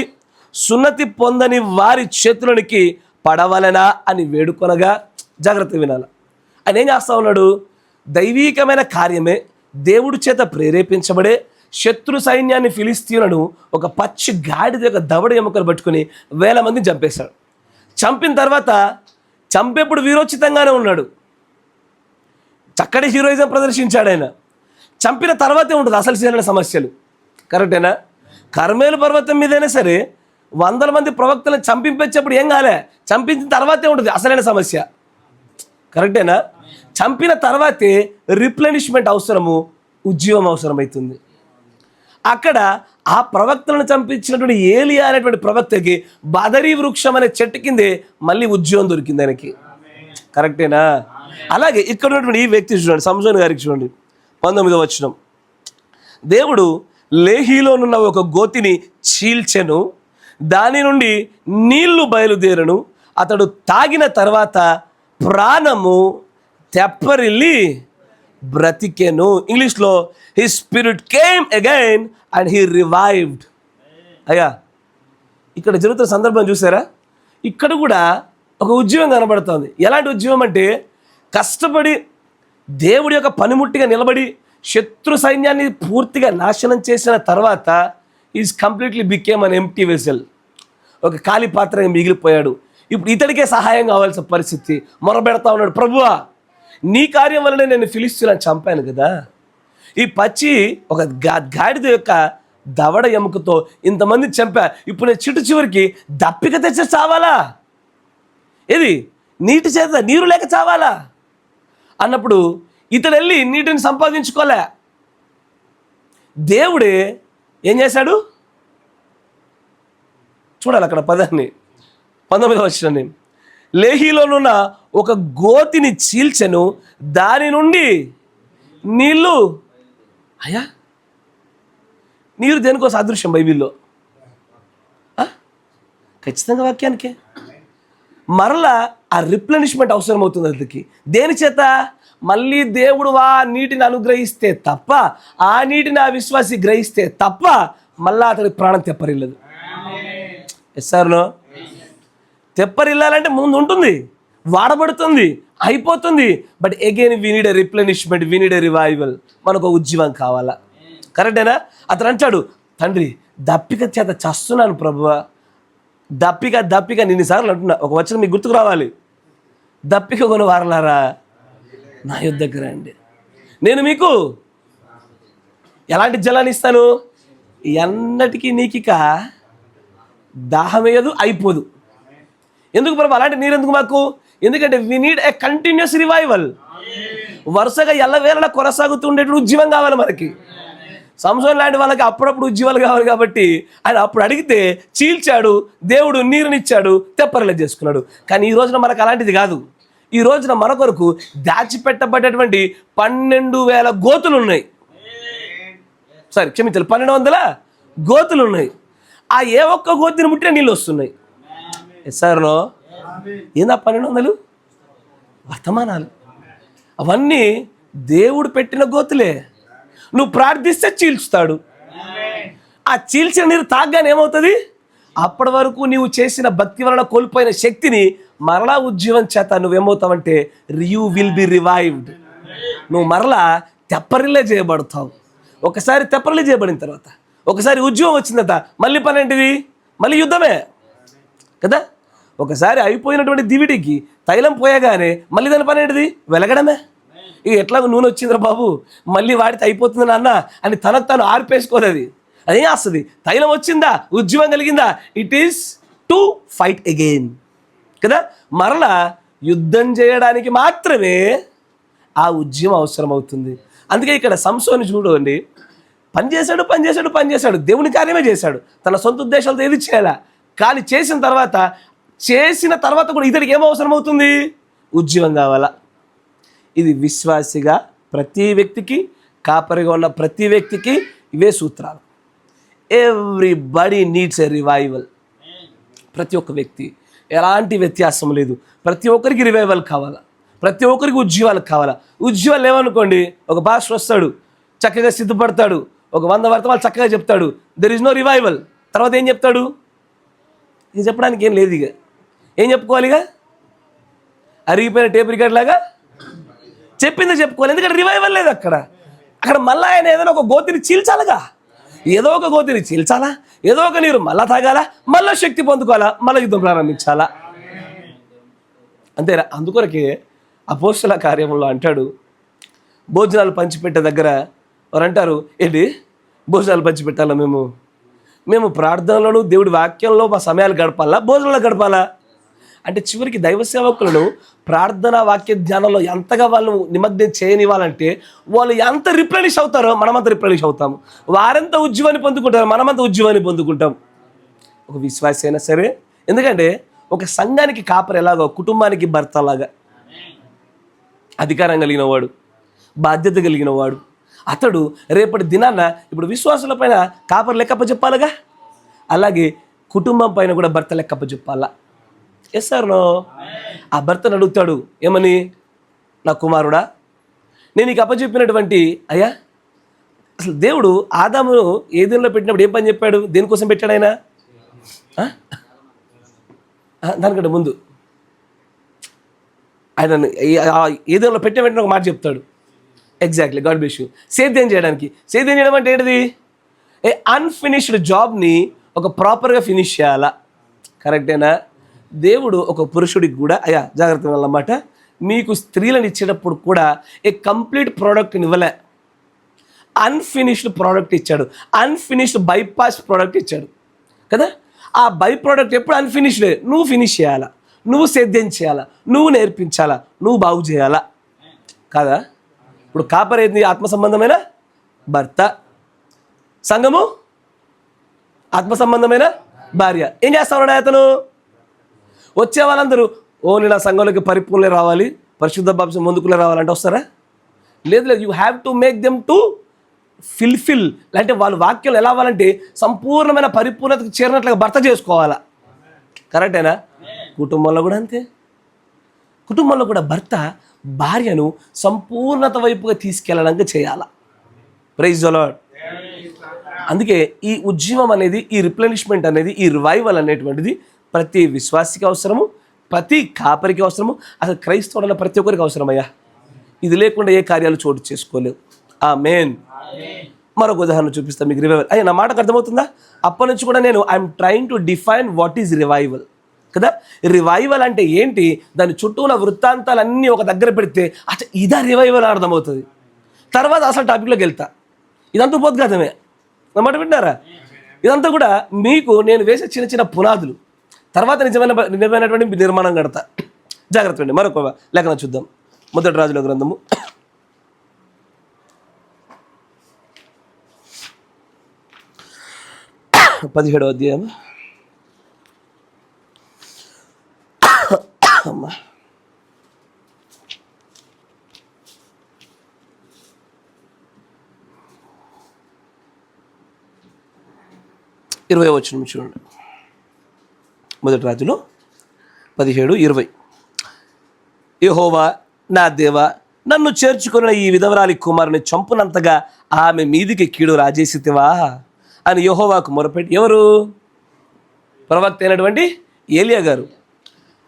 సున్నతి పొందని వారి చేతులనికి పడవలనా అని వేడుకొనగా, జాగ్రత్త వినాలి. ఆయన ఏం చేస్తా ఉన్నాడు? దైవీకమైన కార్యమే, దేవుడి చేత ప్రేరేపించబడే శత్రు సైన్యాన్ని, ఫిలిస్తీయులను ఒక పచ్చి గాడిద యొక్క దవడ ఎముకలు పట్టుకుని 1000 మందిని చంపేశాడు. చంపిన తర్వాత చంపేప్పుడు వీరోచితంగానే ఉన్నాడు, చక్కటి హీరోయిజం ప్రదర్శించాడు ఆయన. చంపిన తర్వాతే ఉంటుంది అసలు సరైన సమస్యలు. కరెక్టేనా? కర్మేలు పర్వతం మీదైనా సరే 100 మంది ప్రవక్తలను చంపించేప్పుడు ఏం కాలే, చంపించిన తర్వాతే ఉంటుంది అసలైన సమస్య. కరెక్టేనా? చంపిన తర్వాతే రిప్లెనిష్మెంట్ అవసరము, ఉజ్జీవం అవసరమవుతుంది. అక్కడ ఆ ప్రవక్తలను చంపించినటువంటి ఏలియా అనేటువంటి ప్రవక్తకి బదరీ వృక్షం అనే చెట్టు కిందే మళ్ళీ ఉద్యోగం దొరికింది ఆయనకి. కరెక్టేనా? అలాగే ఇక్కడ ఉన్నటువంటి ఈ వ్యక్తి చూడండి, సంసోను గారికి చూడండి, 19వ వచనం. దేవుడు లేహీలోనున్న ఒక గోతిని చీల్చెను, దాని నుండి నీళ్లు బయలుదేరను. అతడు తాగిన తర్వాత ప్రాణము తెప్పరిల్లి బ్రతికెను. ఇంగ్లీష్లో his spirit came again and he revived. అయ్యా, ఇక్కడ జరుగుతున్న సందర్భం చూసారా? ఇక్కడ కూడా ఒక ఉద్యమం కనబడుతుంది. ఎలాంటి ఉద్యమం అంటే, కష్టపడి దేవుడి యొక్క పనిముట్టిగా నిలబడి శత్రు సైన్యాన్ని పూర్తిగా నాశనం చేసిన తర్వాత is completely became an empty vessel, ఒక ఖాళీ పాత్రగా మిగిలిపోయాడు. ఇప్పుడు ఇతడికే సహాయం కావాల్సిన పరిస్థితి. మొరబెడతా ఉన్నాడు, ప్రభువా నీ కార్యం వల్లనే నేను ఫిలిస్తీయులను చంపాను కదా. ఈ పచ్చి ఒక గాడిద యొక్క దవడ ఎముకతో ఇంతమంది చంపా, ఇప్పుడు నేను చివరికి దప్పిక తెచ్చి చావాలా? ఇది నీటి చేత నీరు లేక చావాలా అన్నప్పుడు ఇతడు వెళ్ళి నీటిని సంపాదించుకోలే. దేవుడే ఏం చేశాడు చూడాలి అక్కడ పదాన్ని. 19వ వచనాన్ని, లేహీలోనున్న ఒక గోతిని చీల్చెను, దాని నుండి నీళ్ళు. అయ్యా, నీరు దేనికో సాదృశ్యం బైబిల్లో? ఖచ్చితంగా వాక్యానికే. మరలా ఆ రిప్లెనిష్మెంట్ అవసరం అవుతుంది అతనికి. దేని చేత? మళ్ళీ దేవుడు ఆ నీటిని అనుగ్రహిస్తే తప్ప, ఆ నీటిని ఆ విశ్వాసి గ్రహిస్తే తప్ప మళ్ళా అతడి ప్రాణం తెప్పరిల్లదు. ఎస్ఆర్నో? తెప్పరిల్లాలంటే ముందు ఉంటుంది, వాడబడుతుంది, అయిపోతుంది. But again we need a replenishment, we need a revival. మనకు ఉజ్జీవం కావాలా. కరెక్టేనా? అతను అంటాడు, తండ్రి దప్పిక చేత చస్తున్నాను ప్రభువా, దప్పిక నిన్నిసార్లు అంటున్నా. ఒక వచనం మీకు గుర్తుకు రావాలి, దప్పిక కొని వారలారా నా యుద్ధకు రండి, నేను మీకు ఎలాంటి జలాన్ని ఇస్తాను? ఎన్నటికీ నీకిక దాహమేయదు, అయిపోదు. ఎందుకు ప్రభు అలాంటి నీరు ఎందుకు మాకు? ఎందుకంటే we need a continuous revival. వరుసగా ఎల్లవేళలా కొనసాగుతుండేటువంటి ఉజ్జీవం కావాలి మనకి. సంసోను లాంటి వాళ్ళకి అప్పుడప్పుడు ఉజ్జీవాలు కావాలి కాబట్టి ఆయన అప్పుడు అడిగితే చీల్చాడు, దేవుడు నీరునిచ్చాడు, తెప్పరిలే చేసుకున్నాడు. కానీ ఈ రోజున మనకు అలాంటిది కాదు. ఈ రోజున మన కొరకు దాచిపెట్టబడ్డటువంటి 12,000 గోతులు ఉన్నాయి. సరే క్షమించాలి, 1,200 గోతులు ఉన్నాయి. ఆ ఏ ఒక్క గోతిని ముట్టిన నీళ్ళు వస్తున్నాయి. సార్నో ఏందా 1,200 వర్తమానాలు? అవన్నీ దేవుడు పెట్టిన గోతులే. నువ్వు ప్రార్థిస్తే చీల్చుతాడు. ఆ చీల్చిన నీరు తాగ్గానే ఏమవుతుంది? అప్పటి వరకు నీవు చేసిన భక్తి వలన కోల్పోయిన శక్తిని మరలా ఉజ్జీవం చేత నువ్వేమవుతావంటే యూ విల్ బి రివైవ్డ్. నువ్వు మరలా తెప్పరిల్లే చేయబడతావు. ఒకసారి తెప్పరిల్లే చేయబడిన తర్వాత, ఒకసారి ఉజ్జీవం వచ్చిన తర్వాత మళ్ళీ పని ఏంటిది? మళ్ళీ యుద్ధమే కదా. ఒకసారి అయిపోయినటువంటి దివిటికి తైలం పోయగానే మళ్ళీ దాని పని ఏంటిది? వెలగడమే. ఇక ఎట్లాగో నూనె వచ్చిందిరా బాబు, మళ్ళీ వాడితే అయిపోతుంది నాన్న అని తనకు తాను ఆర్పేసుకోదు. అదేం వస్తుంది? తైలం వచ్చిందా, ఉద్యమం కలిగిందా, it is to fight again కదా. మరలా యుద్ధం చేయడానికి మాత్రమే ఆ ఉద్యమం అవసరం అవుతుంది. అందుకే ఇక్కడ సంసోని చూడండి, పనిచేశాడు, దేవుని కార్యమే చేశాడు, తన సొంత ఉద్దేశాలతో ఏది చేయాలా. కానీ చేసిన తర్వాత కూడా ఇతడికి ఏం అవసరం అవుతుంది? ఉద్యమం కావాలా. ఇది విశ్వాసిగా ప్రతి వ్యక్తికి, కాపరిగా ఉన్న ప్రతి వ్యక్తికి ఇవే సూత్రాలు. Everybody needs a revival. ప్రతి ఒక్క వ్యక్తి, ఎలాంటి వ్యత్యాసం లేదు, ప్రతి ఒక్కరికి రివైవల్ కావాలా, ప్రతి ఒక్కరికి ఉద్యోగాలు కావాలా. ఉద్యోగాలు లేవనుకోండి, ఒక పాస్టర్ వస్తాడు, చక్కగా సిద్ధపడతాడు, ఒక 100 వర్తమానాలు చక్కగా చెప్తాడు, దెర్ ఇస్ నో రివైవల్. తర్వాత ఏం చెప్తాడు? ఇది చెప్పడానికి ఏం లేదు. ఇక ఏం చెప్పుకోవాలి? ఇక అరిగిపోయిన టేప్ రికార్డ్ లాగా చెప్పింది చెప్పుకోవాలి. ఎందుకంటే రివైవల్ లేదు అక్కడ మళ్ళీ ఆయన ఏదైనా ఒక గోతిని చీల్చాలిగా, ఏదో ఒక గోతిని చీల్చాలా, ఏదో ఒక నీరు మళ్ళా తాగాల, మళ్ళీ శక్తి పొందుకోవాలా, మళ్ళీ యుద్ధం ప్రారంభించాలా. అంతేనా? అందుకొరకే అపోస్తల కార్యములో అంటాడు, భోజనాలు పంచిపెట్టే దగ్గర వారు అంటారు, ఏంటి భోజనాలు పంచిపెట్టాలా? మేము ప్రార్థనలోను దేవుడి వాక్యంలో మా సమయాలు గడపాలా, భోజనాలు గడపాలా? అంటే చివరికి దైవ సేవకులను ప్రార్థన వాక్య ధ్యానంలో ఎంతగా వాళ్ళు నిమగ్నం చేయనివ్వాలంటే వాళ్ళు ఎంత రిప్లెనిష్ అవుతారో మనమంతా రిప్లెనిష్ అవుతాము. వారంతా ఉద్యమాన్ని పొందుకుంటారు, మనమంతా ఉద్యమాన్ని పొందుకుంటాం. ఒక విశ్వాసి అయినా సరే, ఎందుకంటే ఒక సంఘానికి కాపరి ఎలాగో కుటుంబానికి భర్త లాగా అధికారం కలిగిన వాడు, బాధ్యత కలిగిన వాడు, అతడు రేపటి దినాన ఇప్పుడు విశ్వాసుల పైన కాపరి లెక్కప్ప చెప్పాలిగా, అలాగే కుటుంబం పైన కూడా భర్త లెక్కప్ప చెప్పాలా. Yes sir no? ఆ భర్తను అడుగుతాడు, ఏమని? నా కుమారుడా, నేను నీకు అప్పచెప్పినటువంటి అయ్యా, అసలు దేవుడు ఆదామును ఏదైనా పెట్టినప్పుడు ఏం పని చెప్పాడు? దేనికోసం పెట్టాడు ఆయన? దానికంటే ముందు ఆయన ఏదైనా పెట్టిన వెంటనే ఒక మాట చెప్తాడు. Exactly, God bless you. సేద్యం చేయడానికి. సేద్యం చేయడం అంటే ఏంటిది? ఏ అన్ఫినిష్డ్ జాబ్ని ఒక ప్రాపర్గా ఫినిష్ చేయాలా. కరెక్టేనా? దేవుడు ఒక పురుషుడికి కూడా అయ్యా జాగ్రత్త అన్నమాట, మీకు స్త్రీలను ఇచ్చేటప్పుడు కూడా ఏ కంప్లీట్ ప్రోడక్ట్ని ఇవ్వలే, అన్ఫినిష్డ్ ప్రోడక్ట్ ఇచ్చాడు, అన్ఫినిష్డ్ బైపాస్ ప్రోడక్ట్ ఇచ్చాడు కదా. ఆ బై ప్రోడక్ట్ ఎప్పుడు అన్ఫినిష్డే, నువ్వు ఫినిష్ చేయాలా, నువ్వు సేద్యం చేయాలా, నువ్వు నేర్పించాలా, నువ్వు బాగు చేయాలా కాదా. ఇప్పుడు కాపరి ఏంది? ఆత్మ సంబంధమైన భర్త, సంఘము ఆత్మ సంబంధమైన భార్య. ఏం చేస్తా ఉన్నాడు అతను? వచ్చే వాళ్ళందరూ ఓన్లీ నా సంఘంలోకి పరిపూర్ణలే రావాలి, పరిశుద్ధ బాప్సం ముందుకులే రావాలంటే వస్తారా? లేదు, you have to make them to fill. అంటే వాళ్ళు వాక్యాలు ఎలా అవ్వాలంటే సంపూర్ణమైన పరిపూర్ణతకు చేరినట్లుగా భర్త చేసుకోవాలా. కరెక్టేనా? కుటుంబంలో కూడా అంతే. కుటుంబంలో కూడా భర్త భార్యను సంపూర్ణత వైపుగా తీసుకెళ్ళడానికి చేయాలా. Praise the lord. అందుకే ఈ ఉద్యమం అనేది, ఈ రిప్లెనిష్మెంట్ అనేది, ఈ రివైవల్ అనేటువంటిది ప్రతి విశ్వాసికి అవసరము, ప్రతి కాపరికి అవసరము, అసలు క్రైస్తవుడైన ప్రతి ఒక్కరికి అవసరమయ్యా. ఇది లేకుండా ఏ కార్యాలు చోటు చేసుకోలేవు. ఆమేన్. మరొక ఉదాహరణ చూపిస్తాను మీకు. రివైవల్ అయ్యా, నా మాటకు అర్థమవుతుందా? అప్పటి నుంచి కూడా నేను I'm trying to define what is revival కదా. రివైవల్ అంటే ఏంటి, దాని చుట్టూ ఉన్న వృత్తాంతాలన్నీ ఒక దగ్గర పెడితే అచ్చా ఇదా రివైవల్ అర్థమవుతుంది. తర్వాత అసలు టాపిక్లోకి వెళ్తా. ఇదంతా ఉపోద్ఘాతమే, అన్నమాట. వింటారా? ఇదంతా కూడా మీకు నేను వేసే చిన్న చిన్న పునాదులు, తర్వాత నిజమైనటువంటి నిర్మాణం కడతా. జాగ్రత్త అండి. మరొక లేఖనం చూద్దాం. మొదటి రాజుల గ్రంథము 17వ అధ్యాయం. అమ్మా, 20వ వచనం చూడండి. మొదటి రాజులు 17:20. యెహోవా నా దేవా, నన్ను చేర్చుకున్న ఈ విధవరాలి కుమారుని చంపునంతగా ఆమె మీదికి కీడు రాజేసితివా అని యెహోవాకు మొరపెట్టి, ఎవరు? ప్రవక్త అయినటువంటి ఏలియా గారు.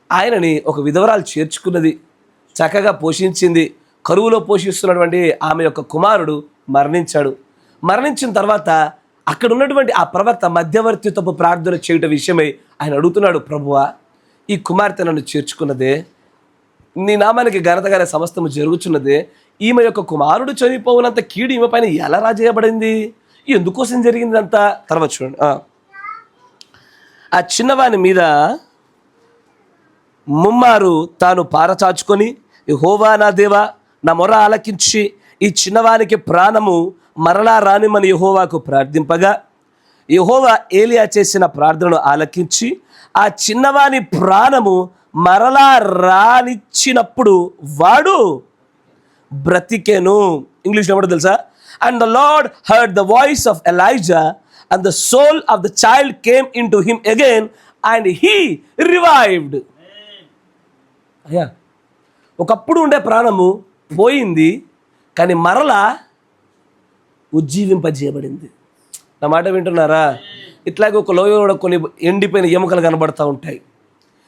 ఆయనని ఒక విధవరాలు చేర్చుకున్నది, చక్కగా పోషించింది. కరువులో పోషిస్తున్నటువంటి ఆమె యొక్క కుమారుడు మరణించాడు. మరణించిన తర్వాత అక్కడ ఉన్నటువంటి ఆ ప్రవక్త మధ్యవర్తిత్వపు ప్రార్థన చేయటం విషయమై ఆయన అడుగుతున్నాడు, ప్రభువా, ఈ కుమార్తె నన్ను చేర్చుకున్నదే, నీ నామానికి ఘనతగానే సమస్తము జరుగుచున్నదే, ఈమె యొక్క కుమారుడు చనిపోవునంత కీడు ఈమె పైన ఎలా రాజేయబడింది, ఎందుకోసం జరిగింది అంతా. తర్వాత చూడండి, ఆ చిన్నవాని మీద ముమ్మారు తాను పారచాచుకొని, యెహోవా నా దేవా, నా మొర ఆలకించి ఈ చిన్నవానికి ప్రాణము మరలా రానిమని యెహోవాకు ప్రార్థింపగా, యెహోవా ఏలియా చేసిన ప్రార్థనను ఆలకించి ఆ చిన్నవాని ప్రాణము మరలా రానిచ్చినప్పుడు వాడు బ్రతికెను. ఇంగ్లీష్లో ఏమంటో తెలుసా? And the lord heard the voice of Elijah and the soul of the child came into him again and he revived. అయ్యా, ఒకప్పుడు ఉండే ప్రాణము పోయింది, కానీ మరలా ఉజ్జీవింపజేయబడింది. నా మాట వింటున్నారా? ఇట్లాగే ఒక లోయలో కొన్ని ఎండిపోయిన ఎముకలు కనబడతా ఉంటాయి,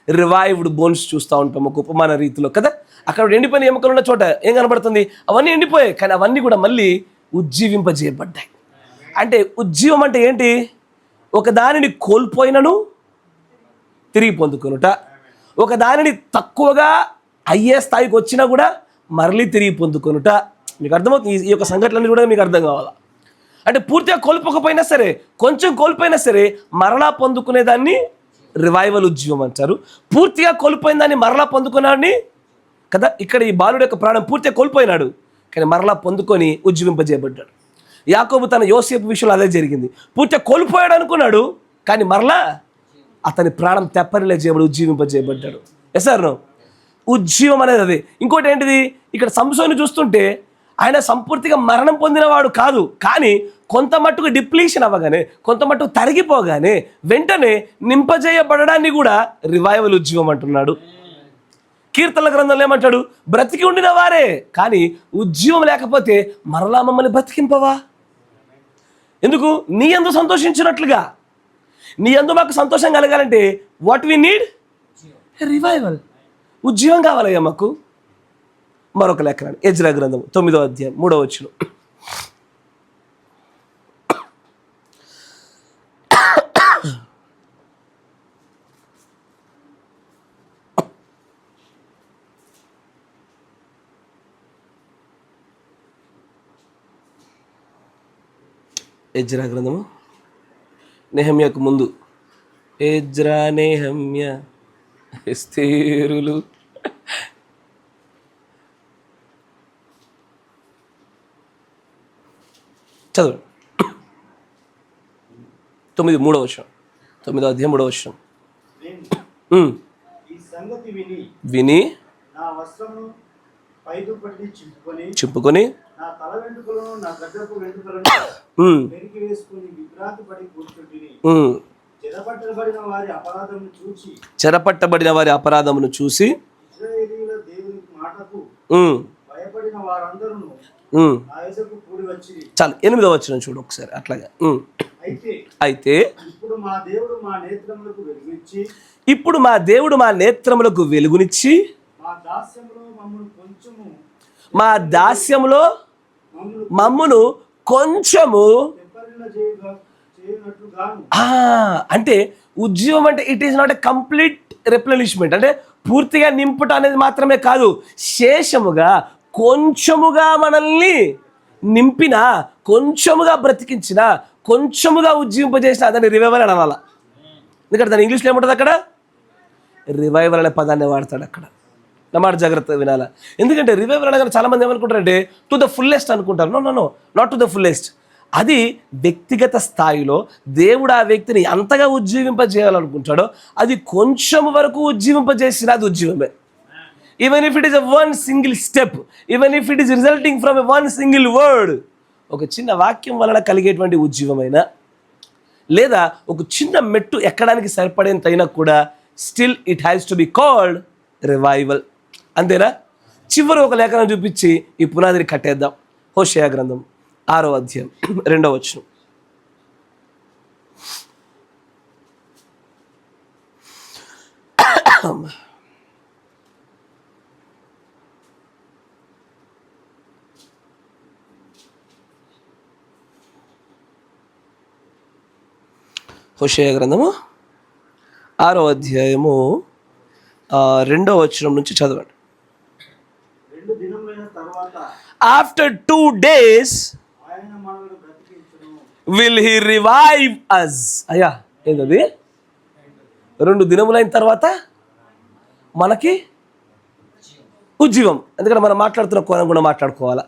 రివైవ్డ్ బోన్స్ చూస్తూ ఉంటాం ఒక ఉపమాన రీతిలో కదా. అక్కడ ఎండిపోయిన ఎముకలు ఉన్న చోట ఏం కనబడుతుంది? అవన్నీ ఎండిపోయాయి, కానీ అవన్నీ కూడా మళ్ళీ ఉజ్జీవింపజేయబడ్డాయి. అంటే ఉజ్జీవం అంటే ఏంటి? ఒక దానిని కోల్పోయినను తిరిగి పొందుకొనుట, ఒక దానిని తక్కువగా అయ్యే స్థాయికి వచ్చినా కూడా మరలి తిరిగి పొందుకొనుట. మీకు అర్థమవుతుంది? ఈ యొక్క సంఘటనలు కూడా మీకు అర్థం కావాలా? అంటే పూర్తిగా కోల్పోకపోయినా సరే, కొంచెం కోల్పోయినా సరే మరలా పొందుకునే దాన్ని రివైవల్ ఉజ్జీవం అంటారు. పూర్తిగా కోల్పోయిన దాన్ని మరలా పొందుకున్నాడని కదా. ఇక్కడ ఈ బాలుడు యొక్క ప్రాణం పూర్తిగా కోల్పోయినాడు, కానీ మరలా పొందుకొని ఉజ్జీవింపజేయబడ్డాడు. యాకోబు తన యోసేపు విషయంలో అదే జరిగింది. పూర్తిగా కోల్పోయాడు అనుకున్నాడు, కానీ మరలా అతని ప్రాణం తెప్పరిలే చేయబడి ఉజ్జీవింపజేయబడ్డాడు. Yes sir no? ఉజ్జీవం అనేది అదే. ఇంకోటి ఏంటిది? ఇక్కడ సంసోను చూస్తుంటే ఆయన సంపూర్తిగా మరణం పొందినవాడు కాదు, కానీ కొంత మట్టుకు డిప్లీషన్ అవ్వగానే, కొంత మట్టుకు తరిగిపోగానే వెంటనే నింపజేయబడడాన్ని కూడా రివైవల్ ఉజ్జీవం అంటున్నాడు. కీర్తనల గ్రంథంలో ఏమంటాడు? బ్రతికి ఉండిన వారే, కానీ ఉజ్జీవం లేకపోతే మరలా మమ్మల్ని బ్రతికింపవా? ఎందుకు? నీ యందు సంతోషించినట్లుగా, నీ యందు మాకు సంతోషం కలగాలంటే వాట్ వి నీడ్? రివైవల్, ఉజ్జీవం కావాలయ్యా మాకు. మరొక లేఖనం, ఎజ్రా గ్రంథం 9వ అధ్యాయం 3వ వచనం. ఎజ్రా గ్రంథము, నెహమ్యాకు ముందు. ఎజ్రా, నెహమ్య, ఎస్తేరులు. చదవండి. 9వ వచనం, 9వ అధ్యాయం 3వ వచనం. విని చింపుకొని చెరపట్టబడిన వారి అపరాధమును చూసి చాలు. 8వ వచనం చూడు ఒకసారి అట్లాగా. అయితే ఇప్పుడు మా దేవుడు మా నేత్రములకు వెలుగునిచ్చి మా దాస్యములో మమ్మును కొంచెము, అంటే ఉజ్జీవం అంటే it is not a complete replenishment. అంటే పూర్తిగా నింపుట అనేది మాత్రమే కాదు, శేషముగా కొంచెముగా మనల్ని నింపిన, కొంచెముగా బ్రతికించిన, కొంచెముగా ఉజ్జీవింపజేసిన దాన్ని రివైవల్ అని అనాల. ఎందుకంటే దాని ఇంగ్లీష్లో ఏముంటుంది? అక్కడ రివైవల్ అనే పదాన్ని వాడతాడు అక్కడ. నా మాట జాగ్రత్తగా వినాలా. ఎందుకంటే రివైవల్ అనగానే చాలామంది ఏమనుకుంటారంటే టు ద ఫుల్లెస్ట్ అనుకుంటారు. No no no, not to the fullest. అది వ్యక్తిగత స్థాయిలో దేవుడు ఆ వ్యక్తిని ఎంతగా ఉజ్జీవింపజేయాలనుకుంటాడో అది కొంచెం వరకు ఉజ్జీవింపజేసిన అది ఉజ్జీవమే. Even if it is one single step, even if it is resulting from one single word, ఒక చిన్న వాక్యం వలన కలిగేటువంటి ఉజ్జీవమైన, లేదా ఒక చిన్న మెట్టు ఎక్కడానికి సరిపడేంతైనా కూడా still it has to be called revival. అంతేనా? చివరి ఒక లేఖనం చూపించి ఈ పునాదిని కట్టేద్దాం. హోషేయ గ్రంథం 6వ అధ్యాయం 2వ వచనం. హోషేయ గ్రంథము 6వ అధ్యాయము 2వ వచనం నుంచి చదవండి. 2 దినములైన తరువాత ఆఫ్టర్ 2 days ఆయన మనల్ని బ్రతికించును. విల్ హీ రివైవ్ అస్. అయ్యా ఏంటది? 2 దినములైన తర్వాత మనకి ఉజ్జీవం. ఎందుకంటే మనం మాట్లాడుతున్న కోణం కూడా మాట్లాడుకోవాలా.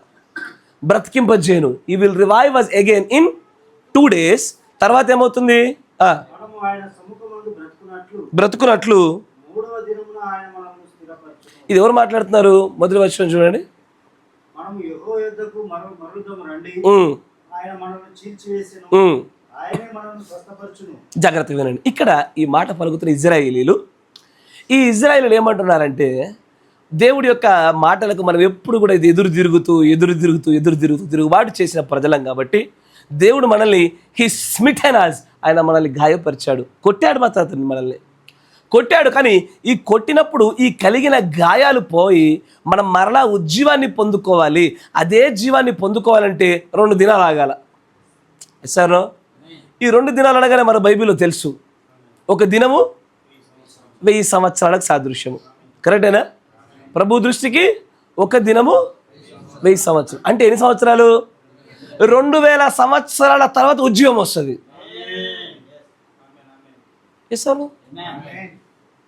బ్రతికింపజేయను. He will revive us again in 2 days. తర్వాత ఏమవుతుంది? మనము ఆయన సముఖమందు బ్రతుకున్నట్లు 3వ దినమున ఆయన మనల్ని స్థిరపరచును. ఇది ఎవరు మాట్లాడుతున్నారు? మొదటి వచనం చూడండి. మనము యెహోవా యొద్దకు మరలుదము రండి. ఆయన మనల్ని చీల్చివేసెను. ఆయనే మనల్ని స్వస్థపరచును. జాగ్రత్తగా వినండి. ఇక్కడ ఈ మాట పలుకుతున్న ఇజ్రాయేలీలు, ఈ ఇజ్రాయేలీలు ఏమంటున్నారంటే, దేవుడి యొక్క మాటలకు మనం ఎప్పుడు కూడా ఇది ఎదురు తిరుగుతూ తిరుగుబాటు చేసిన ప్రజలం కాబట్టి దేవుడు మనల్ని హీ స్మిటెన్ us, ఆయన మనల్ని గాయపరిచాడు, కొట్టాడు. మాత్రం అతను మనల్ని కొట్టాడు. కానీ ఈ కొట్టినప్పుడు ఈ కలిగిన గాయాలు పోయి మనం మరలా ఉజ్జీవాన్ని పొందుకోవాలి. అదే జీవాన్ని పొందుకోవాలంటే 2 దినాలు ఆగాల. సార్, ఈ 2 దినాలు అనగానే మన బైబిల్లో తెలుసు, ఒక దినము 1000 సంవత్సరాలకు సాదృశ్యము. కరెక్టేనా? ప్రభు దృష్టికి ఒక దినము 1000 సంవత్సరాలు. అంటే ఎన్ని సంవత్సరాలు? 2000 సంవత్సరాల తర్వాత ఉజ్జీవం వస్తుంది. సార్,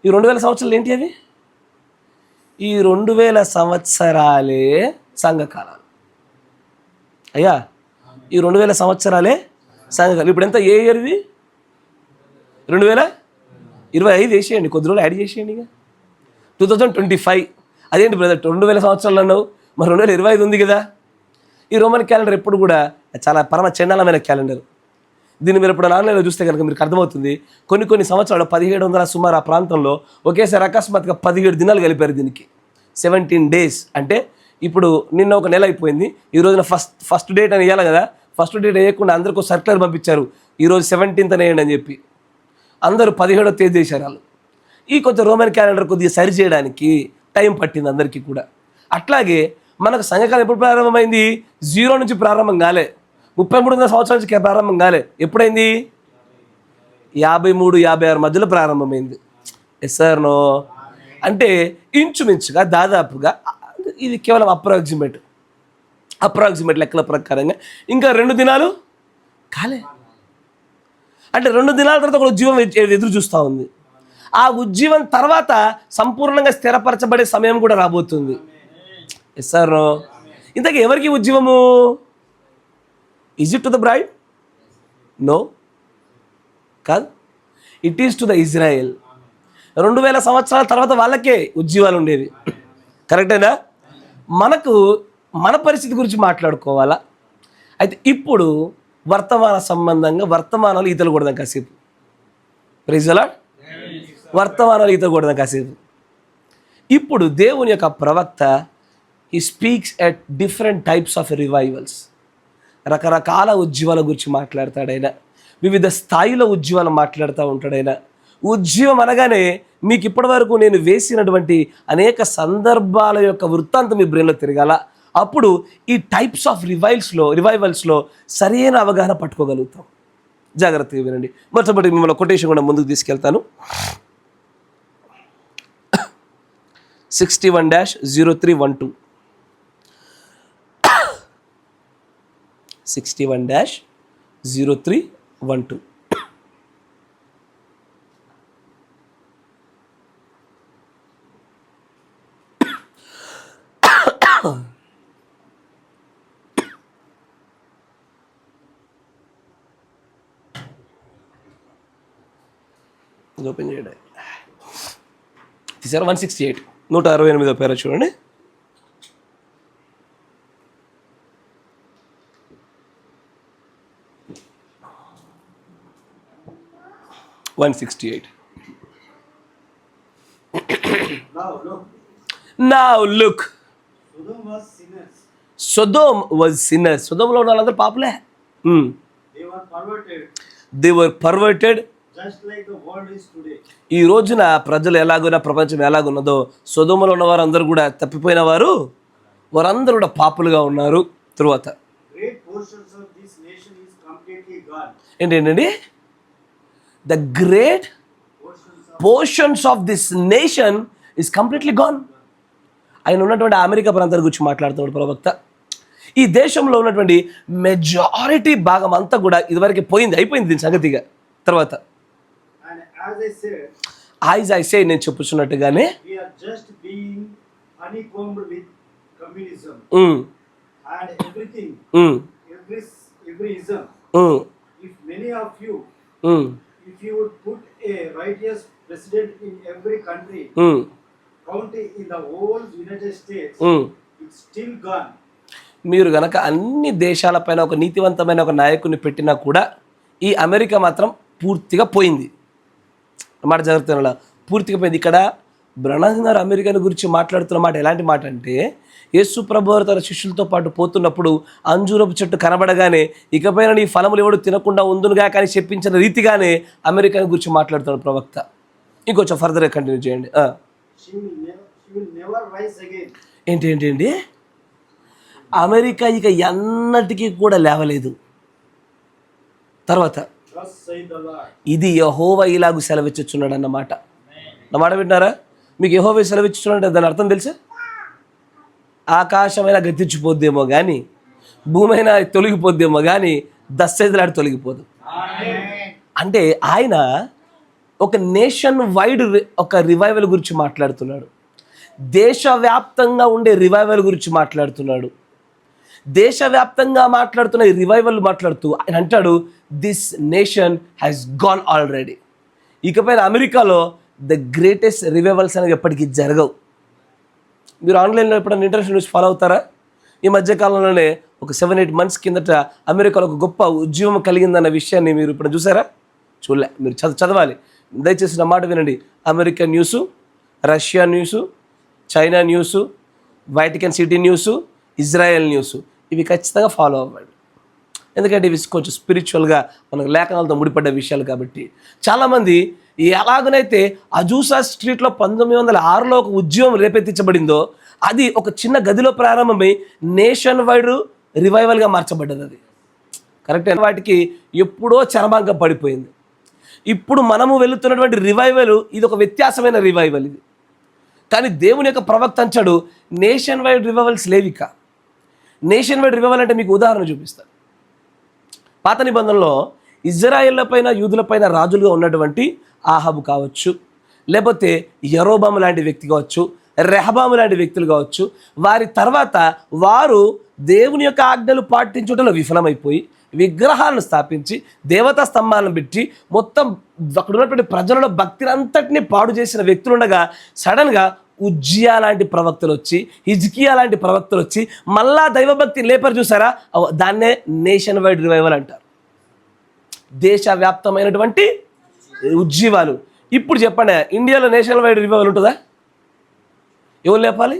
ఈ 2000 సంవత్సరాలు ఏంటి అవి? ఈ 2000 సంవత్సరాలే సంఘకాలాలు. అయ్యా, ఈ 2000 సంవత్సరాలే సంఘకాలం. ఇప్పుడు ఎంత? ఏ ఇయర్ ఇది? 2025 వేసేయండి, కొద్ది రోజులు యాడ్ చేసేయండి. ఇక 2025. అదేంటి బ్రదర్ 2000 సంవత్సరాలు అన్నావు? మరి 2025 ఉంది కదా. ఈ రోమన్ క్యాలెండర్ ఎప్పుడు కూడా చాలా పరమ చండాలమైన క్యాలెండర్. దీన్ని మీరు ఇప్పుడు ఆన్లైన్లో చూస్తే కనుక మీకు అర్థమవుతుంది. కొన్ని సంవత్సరాలు 1700 సుమారు ఆ ప్రాంతంలో ఒకేసారి అకస్మాత్తుగా 17 దినాలు కలిపారు దీనికి. 17 days. అంటే ఇప్పుడు నిన్న ఒక నెల అయిపోయింది, ఈ రోజున ఫస్ట్ డేట్ అని ఇవ్వాలి కదా. ఫస్ట్ డేట్ వేయకుండా అందరికీ సర్క్యులర్ పంపించారు, ఈరోజు 17th వేయండి అని చెప్పి. అందరూ 17వ తేదీ చేశారు వాళ్ళు. ఈ కొంచెం రోమన్ క్యాలెండర్ కొద్దిగా సరి చేయడానికి టైం పట్టింది అందరికీ కూడా. అట్లాగే మనకు సంఘకాలం ఎప్పుడు ప్రారంభమైంది? 0 నుంచి ప్రారంభం కాలే, 3300 సంవత్సరాల నుంచి ప్రారంభం కాలే. ఎప్పుడైంది? 53, 56 మధ్యలో ప్రారంభమైంది. Yes sir no? అంటే ఇంచుమించుగా దాదాపుగా ఇది కేవలం అప్రాక్సిమేట్ లెక్కల ప్రకారంగా ఇంకా 2 దినాలు కాలే. అంటే 2 దినాల తర్వాత ఒక ఉజ్జీవం ఎదురు చూస్తూ ఉంది. ఆ ఉజ్జీవం తర్వాత సంపూర్ణంగా స్థిరపరచబడే సమయం కూడా రాబోతుంది. Yes sir no? ఇంతకీ ఎవరికి ఉజ్జీవము? Is it to the bride? No, కాదు. It is to the Israel. 2000 సంవత్సరాల తర్వాత వాళ్ళకే ఉజ్జీవాలు ఉండేవి. కరెక్టేనా? మనకు మన పరిస్థితి గురించి మాట్లాడుకోవాలా. అయితే ఇప్పుడు వర్తమాన సంబంధంగా వర్తమానాలు ఈతలు కొడదాం కాసేపు. Praise the lord. వర్తమానాలు ఈతలు కొడదాం కాసేపు. ఇప్పుడు దేవుని యొక్క ప్రవక్త he speaks at different types of revivals. రకరకాల ఉజ్జీవాల గురించి మాట్లాడతాడైనా, వివిధ స్థాయిలో ఉజ్జీవాలు మాట్లాడుతూ ఉంటాడైనా. ఉజ్జీవం అనగానే మీకు ఇప్పటి వరకు నేను వేసినటువంటి అనేక సందర్భాల యొక్క వృత్తాంతం మీ బ్రెయిన్లో తిరగాల. అప్పుడు ఈ టైప్స్ ఆఫ్ రివైవల్స్లో సరైన అవగాహన పట్టుకోగలుగుతాం. జాగ్రత్తగా వినండి. మొట్టమొదటి మిమ్మల్ని కొటేషన్ కూడా ముందుకు తీసుకెళ్తాను. 61-0312 61-0312. ఓపెన్ చేయడం తీసారు. 168 168 పేర చూడండి. Now look. Sodom was sinners. సొదొమలో ఉన్న వాళ్ళందరూ పాపులే. They were perverted. Just like the world is today. ఈ రోజున ప్రజలు ఎలాగున్నా, ప్రపంచం ఎలాగున్నదో సొదొమలో ఉన్న వారు అందరూ కూడా తప్పిపోయిన వారందరూ కూడా పాపులుగా ఉన్నారు. తరువాత Great portions of this nation is completely gone. ఏంటండి? The great portions of this nation is completely gone. ఆయన ఉన్నటువంటి అమెరికా ప్రాంతాల గురించి మాట్లాడుతున్నాడు ప్రవక్త. ఈ దేశంలో ఉన్నటువంటి మెజారిటీ భాగం అంతా కూడా ఇదివరకు అయిపోయింది దీని సంగతిగా. తర్వాత And as I said, as I say, నేను చెప్పుచున్నట్టుగానే we are just being honeycombed with communism and everything, every ism. If many of you, if you would put a righteous president in every country, county in the whole United States, it's still gone. మీరు గనక అన్ని దేశాలపైన ఒక నీతివంతమైన ఒక నాయకుడిని పెట్టినా కూడా ఈ America మాత్రం పూర్తిగా పోయింది. మాట జరుగుతున్న పూర్తిగా పోయింది. ఇక్కడ బ్రహ్మం గారు అమెరికాని గురించి మాట్లాడుతున్న మాట ఎలాంటి మాట అంటే, యేసు ప్రభువారు తన శిష్యులతో పాటు పోతున్నప్పుడు అంజూరపు చెట్టు కనబడగానే ఇకపైన నీ ఫలములు ఎవడు తినకుండా ఉందునుగా కానీ చెప్పించిన రీతిగానే అమెరికాని గురించి మాట్లాడుతున్నాడు ప్రవక్త. ఇంకొంచెం ఫర్దర్గా కంటిన్యూ చేయండి. She will never rise again. ఏంటి అమెరికా ఇక ఎన్నటికీ కూడా లేవలేదు. తర్వాత Thus saith the Lord. ఇది యెహోవా ఇలాగు సెలవిచ్చుచున్నాడు అన్నమాట. నా మాట వింటారా? మీకు యెహోవా సెలవిచ్చుచున్నాడు దాని అర్థం తెలుసా? ఆకాశమైనా గతించిపోద్దేమో కానీ, భూమి అయినా తొలగిపోద్దేమో కానీ, దశలాడి తొలగిపోదు. అంటే ఆయన ఒక నేషన్ వైడ్ ఒక రివైవల్ గురించి మాట్లాడుతున్నాడు. దేశవ్యాప్తంగా ఉండే రివైవల్ గురించి మాట్లాడుతున్నాడు. దేశవ్యాప్తంగా మాట్లాడుతున్న ఈ రివైవల్ మాట్లాడుతూ ఆయన అంటాడు, this nation has gone already. ఇకపైన అమెరికాలో ద గ్రేటెస్ట్ రివైవల్స్ అనేవి ఎప్పటికీ జరగవు. మీరు ఆన్లైన్లో ఎప్పుడైనా ఇంటర్నేషనల్ న్యూస్ ఫాలో అవుతారా? ఈ మధ్యకాలంలోనే ఒక 7-8 months కిందట అమెరికాలో ఒక గొప్ప ఉద్యమం కలిగిందన్న విషయాన్ని మీరు ఇప్పుడు చూసారా? చూడలే. మీరు చదవాలి. దయచేసి నా మాట వినండి. American news, Russia news, China news, Vatican city news, Israel news, ఇవి ఖచ్చితంగా ఫాలో అవ్వండి. ఎందుకంటే ఇవి కొంచెం స్పిరిచువల్గా మనకు లేఖనాలతో ముడిపడ్డ విషయాలు కాబట్టి. చాలామంది ఎలాగనైతే అజూసా స్ట్రీట్లో 1906లో ఒక ఉద్యమం రేపెత్తించబడిందో అది ఒక చిన్న గదిలో ప్రారంభమై నేషన్ వైడ్ రివైవల్గా మార్చబడ్డది. అది కరెక్టే. వాటికి ఎప్పుడో చరమాంకం పడిపోయింది. ఇప్పుడు మనము వెళుతున్నటువంటి రివైవల్ ఇది ఒక వ్యత్యాసమైన రివైవల్ ఇది. కానీ దేవుని యొక్క ప్రవక్త అంటాడు, నేషన్ వైడ్ రివైవల్స్ లేవిక. నేషన్ వైడ్ రివైవల్ అంటే మీకు ఉదాహరణ చూపిస్తాను. పాత నిబంధనలో ఇజ్రాయేళ్ల పైన యూదుల పైన రాజులుగా ఉన్నటువంటి ఆహాబు కావచ్చు, లేకపోతే యరోబాము లాంటి వ్యక్తి కావచ్చు, రెహబాము లాంటి వ్యక్తులు కావచ్చు, వారి తర్వాత వారు దేవుని యొక్క ఆజ్ఞలు పాటించడంలో విఫలమైపోయి విగ్రహాలను స్థాపించి దేవతా స్తంభాలను పెట్టి మొత్తం అక్కడ ఉన్నటువంటి ప్రజలలో భక్తిని అంతటినీ పాడు చేసిన వ్యక్తులుండగా సడన్గా ఉజ్జియా లాంటి ప్రవక్తలు వచ్చి, హిజ్కియా లాంటి ప్రవక్తలు వచ్చి మళ్ళా దైవభక్తి లేపరు. చూసారా? దాన్నే నేషన్ వైడ్ రివైవల్ అంటారు. దేశవ్యాప్తమైనటువంటి ఉజ్జీవాలు. ఇప్పుడు చెప్పండి, ఇండియాలో నేషనల్ వైడ్ రివైవల్ ఉంటుందా? ఎవరు లేపాలి?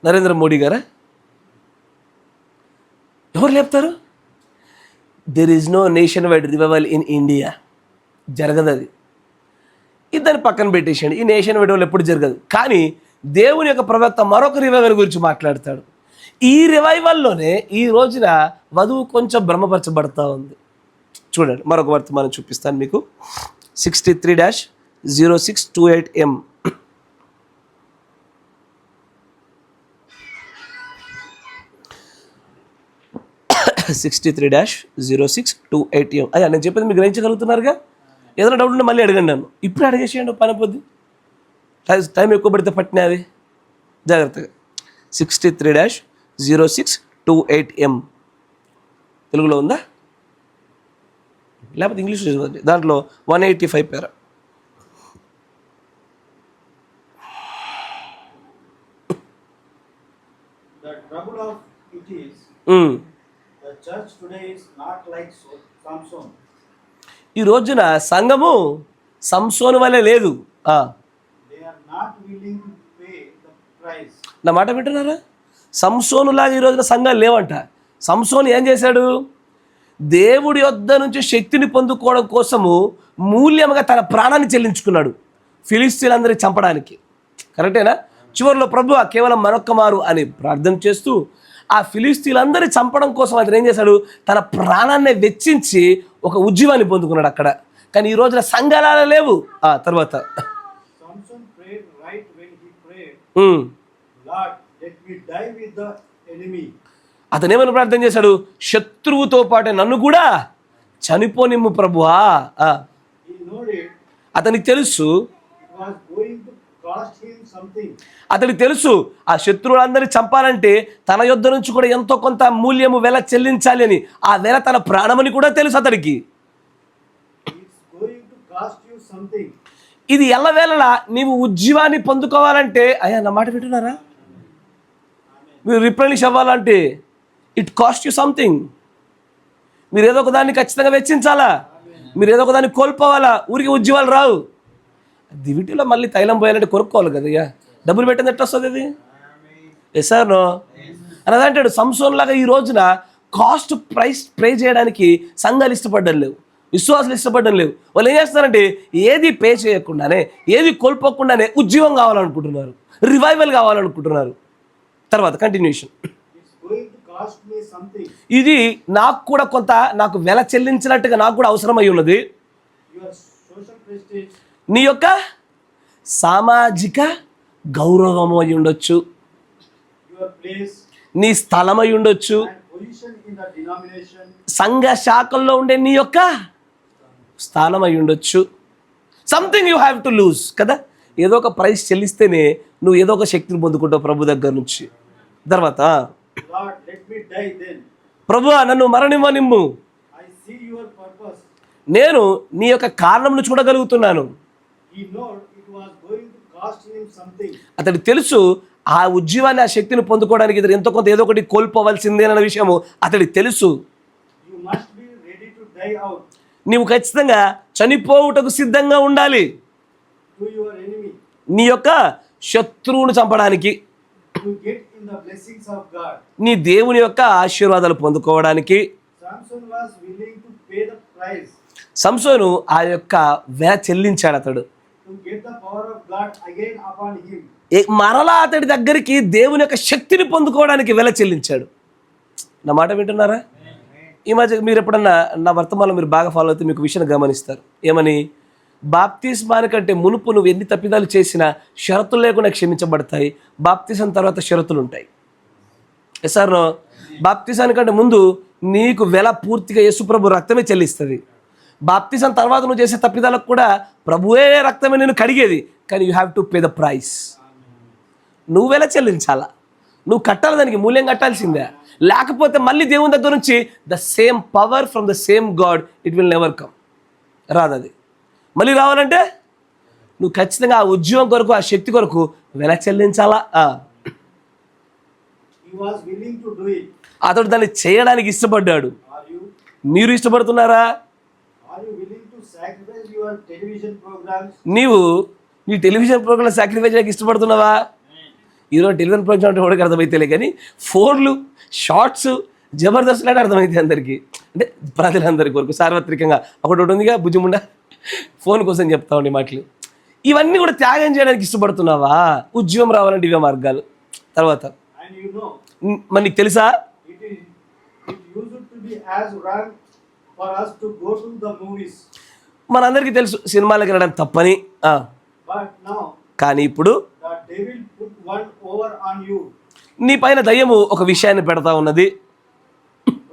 నరేంద్ర మోడీ గారా? ఎవరు లేపుతారు? There is no nationwide revival in India. జరగదు అది. ఇద్దరిని పక్కన పెట్టేసాడు. ఈ నేషన్ వైడ్ రివైవల్ ఎప్పుడు జరగదు. కానీ దేవుని యొక్క ప్రవక్త మరొక రివైవల్ గురించి మాట్లాడతాడు. ఈ రివైవల్లోనే ఈ రోజున వధువు కొంచెం భ్రమపరచబడతా ఉంది. చూడండి, మరొక వర్తమానం చూపిస్తాను మీకు. 63-0628M. అయ్యా, నేను చెప్పేది మీరు గ్రహించగలుగుతున్నారుగా? ఏదైనా డౌట్ ఉంటే మళ్ళీ అడగండి నన్ను. ఇప్పుడు అడిగేసేయండి, పని పొద్దు. టైం ఎక్కువ పడితే పట్టినవి జాగ్రత్తగా. 63-0628M తెలుగులో ఉందా? లేకపోతే ఇంగ్లీష్లో చదవండి. దాంట్లో 185 పేరా. The trouble of it is, the church today is not like Samson. ఈ రోజున సంఘము సంసోను వలె లేదు. They are not willing to pay the price. నా మాట వింటున్నారా? సంసోనులాగా ఈ రోజున సంఘాలు లేవంట. సంసోను ఏం చేశాడు? దేవుడి యొద్ద నుంచి శక్తిని పొందుకోవడం కోసము మూల్యముగా తన ప్రాణాన్ని చెల్లించుకున్నాడు ఫిలిస్తీన్లందరినీ చంపడానికి. కరెక్టేనా? చివరిలో ప్రభువా కేవలం మరొక్క మారు అని ప్రార్థన చేస్తూ ఆ ఫిలిస్తీన్లందరినీ చంపడం కోసం అతను ఏం చేశాడు? తన ప్రాణాన్ని వెచ్చించి ఒక ఉజ్జీవాన్ని పొందుకున్నాడు అక్కడ. కానీ ఈ రోజున సంఘాలు లేవు. తర్వాత Samson prayed right when Lord, let me die with the enemy. అతను ఏమని ప్రార్థన చేశాడు? శత్రువుతో పాటే నన్ను కూడా చనిపోనిమ్ము ప్రభువా. He knew it. అతనికి తెలుసు, It was going to cost him something. అతనికి తెలుసు ఆ శత్రువులందరినీ చంపాలంటే తన యొద్ద నుంచి కూడా ఎంతో కొంత మూల్యము వెల చెల్లించాలి అని. ఆ వెల తన ప్రాణమని కూడా తెలుసు అతనికి. It's going to cost you something. ఇది ఎల్లవేళలా నీవు ఉజ్జీవాన్ని పొందుకోవాలంటే, అయ్యా నా మాట వింటున్నారా? మీరు రిప్లెనిష్ అవ్వాలంటే ఇట్ కాస్ట్ యూ సంథింగ్. మీరు ఏదో ఒక దాన్ని ఖచ్చితంగా వెచ్చించాలా, మీరు ఏదో ఒక దాన్ని కోల్పోవాలా. ఊరికి ఉజ్జీవాలు రావు. దివిటీలో మళ్ళీ తైలం పోయాలంటే కొనుక్కోవాలి కదా, అయ్యా డబ్బులు పెట్టింది ఎట్లా వస్తుంది అది? ఎస్ సార్ నో అని అదంటాడు. సంసోన్ లాగా ఈ రోజున కాస్ట్ ప్రైస్ పే చేయడానికి సంఘాలు ఇష్టపడడం లేవు, విశ్వాసాలు ఇష్టపడడం లేవు. వాళ్ళు ఏం చేస్తున్నారంటే ఏది పే చేయకుండానే, ఏది కోల్పోకుండానే ఉజ్జీవం కావాలనుకుంటున్నారు, రివైవల్ కావాలనుకుంటున్నారు. తర్వాత continuation. It's going to cost me something. ఇది నాకు కూడా కొంత, నాకు వెల చెల్లించినట్టుగా నాకు కూడా అవసరమై ఉన్నది. Your social prestige, నీ యొక్క సామాజిక గౌరవము అయి ఉండొచ్చు, your place నీ స్థలం అయి ఉండొచ్చు, and position in the denomination. సంఘ శాఖల్లో ఉండే నీ యొక్క స్థానం అయి ఉండొచ్చు. Something you have to lose కదా. ఏదో ఒక ప్రైస్ చెల్లిస్తేనే నువ్వు ఏదో ఒక శక్తిని పొందుకుంటావు ప్రభు దగ్గర నుంచి. తర్వాత Lord, let me die then. ప్రభువా నన్ను మరణివ్వనిమ్ము, I see your purpose. నేను నీ యొక్క కారణంను చూడగలుగుతున్నాను. He knew it was going to cost him something. అతడికి తెలుసు ఆ ఉజ్జీవాన్ని, ఆ శక్తిని పొందుకోవడానికి ఇతడు ఎంతో కొంత ఏదో ఒకటి కోల్పోవలసిందేనన్న విషయము అతడికి తెలుసు. You must be ready to die out నీవు ఖచ్చితంగా చనిపోవుటకు సిద్ధంగా ఉండాలి, to your enemy నీ యొక్క శత్రువును చంపడానికి, to get in the blessings of God. నీ దేవుని యొక్క ఆశీర్వాదాలు పొందుకోవడానికి. Samson was willing to pay the price సంసోను ఆ యొక్క వెల చెల్లించాడు. అతడు to get the power of God again upon him. మరలా అతడి దగ్గరికి దేవుని యొక్క శక్తిని పొందుకోవడానికి వెల చెల్లించాడు. నా మాట వింటున్నారా? ఈ మధ్య మీరు ఎప్పుడన్నా నా వర్తమానం మీరు బాగా ఫాలో అయితే మీకు విషయాన్ని గమనిస్తారు. ఏమని? బాప్తిస్మానికంటే మునుపు నువ్వు ఎన్ని తప్పిదాలు చేసినా షరతులు లేకుండా క్షమించబడతాయి, బాప్తిసం తర్వాత షరతులు ఉంటాయి. సార్ నో బాప్తిసానికంటే ముందు నీకు వెల పూర్తిగా యేసుప్రభు రక్తమే చెల్లిస్తుంది. బాప్తిసం తర్వాత నువ్వు చేసే తప్పిదాలకు కూడా ప్రభువే రక్తమే నేను కడిగేది. కానీ you have to pay the price. నువ్వు వెల చెల్లించాలా, నువ్వు కట్టాలి, దానికి మూల్యం కట్టాల్సిందే. లేకపోతే మళ్ళీ దేవుని దగ్గర నుంచి the same power from the same God it will never come. రాదు అది. మళ్ళీ రావాలంటే నువ్వు ఖచ్చితంగా ఆ ఉద్యోగం కొరకు, ఆ శక్తి కొరకు వెల చెల్లించాలా. He was willing to do it. అతడు దాన్ని చేయడానికి ఇష్టపడ్డాడు. Are you? మీరు ఇష్టపడుతున్నారా? Are you willing to sacrifice your television programs? నీవు నీ టెలివిజన్ ప్రోగ్రామ్ సాక్రిఫైస్ చేయడానికి ఇష్టపడుతున్నావా? ఈరోజు టెలివిజన్ ప్రోగ్రామ్ అంటే ఎవరికి అర్థమైతే కానీ ఫోన్లు, షార్ట్స్, జబర్దస్త్ అంటే అర్థమైతే అందరికీ, అంటే ప్రజలందరికీ వరకు సార్వత్రికంగా. ఒకటి ఉందిగా బుజ్జిముండ, ఫోన్ కోసం చెప్తా ఉండే మాటలు. ఇవన్నీ కూడా త్యాగం చేయడానికి ఇష్టపడుతున్నావా? ఉద్యోగం రావాలంటే ఇవే మార్గాలు. తర్వాత And you know, మరి నీకు తెలుసా, it used to be as wrong for us to go to the movies. మనందరికీ తెలుసు సినిమాలకు వెళ్ళడం తప్పని. But now, కానీ ఇప్పుడు the devil put one over on you, నీ పైన దయ్యము ఒక విషయాన్ని పెడతా ఉన్నది.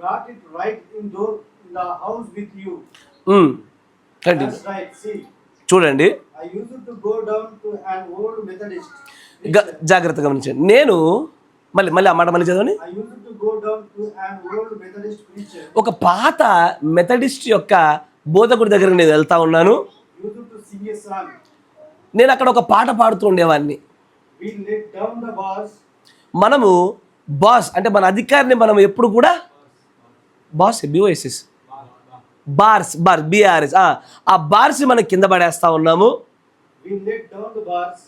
brought it right in the house with you. Continue. That's right. See, చూడండి, I used to go down to an old Methodist. జాగ్రత్తగా గమనించండి. నేను మళ్ళీ ఆ మాట మళ్ళీ చదవని. I used to go down to an old Methodist preacher. ఒక పాత మెథడిస్ట్ యొక్క బోధకుడి దగ్గరకు నేను వెళ్తా ఉన్నాను. Used to sing a song. నేను అక్కడ ఒక పాట పాడుతూ ఉండేవాడిని. We let down the bars. మనము బాస్ అంటే మన అధికారిని మనం ఎప్పుడు కూడా బాస్ బిఓఎస్ఎస్ బార్స్ బిఆర్ఎస్ ఆ బార్స్ మనం కింద పడేస్తా ఉన్నాము. We let down the bars.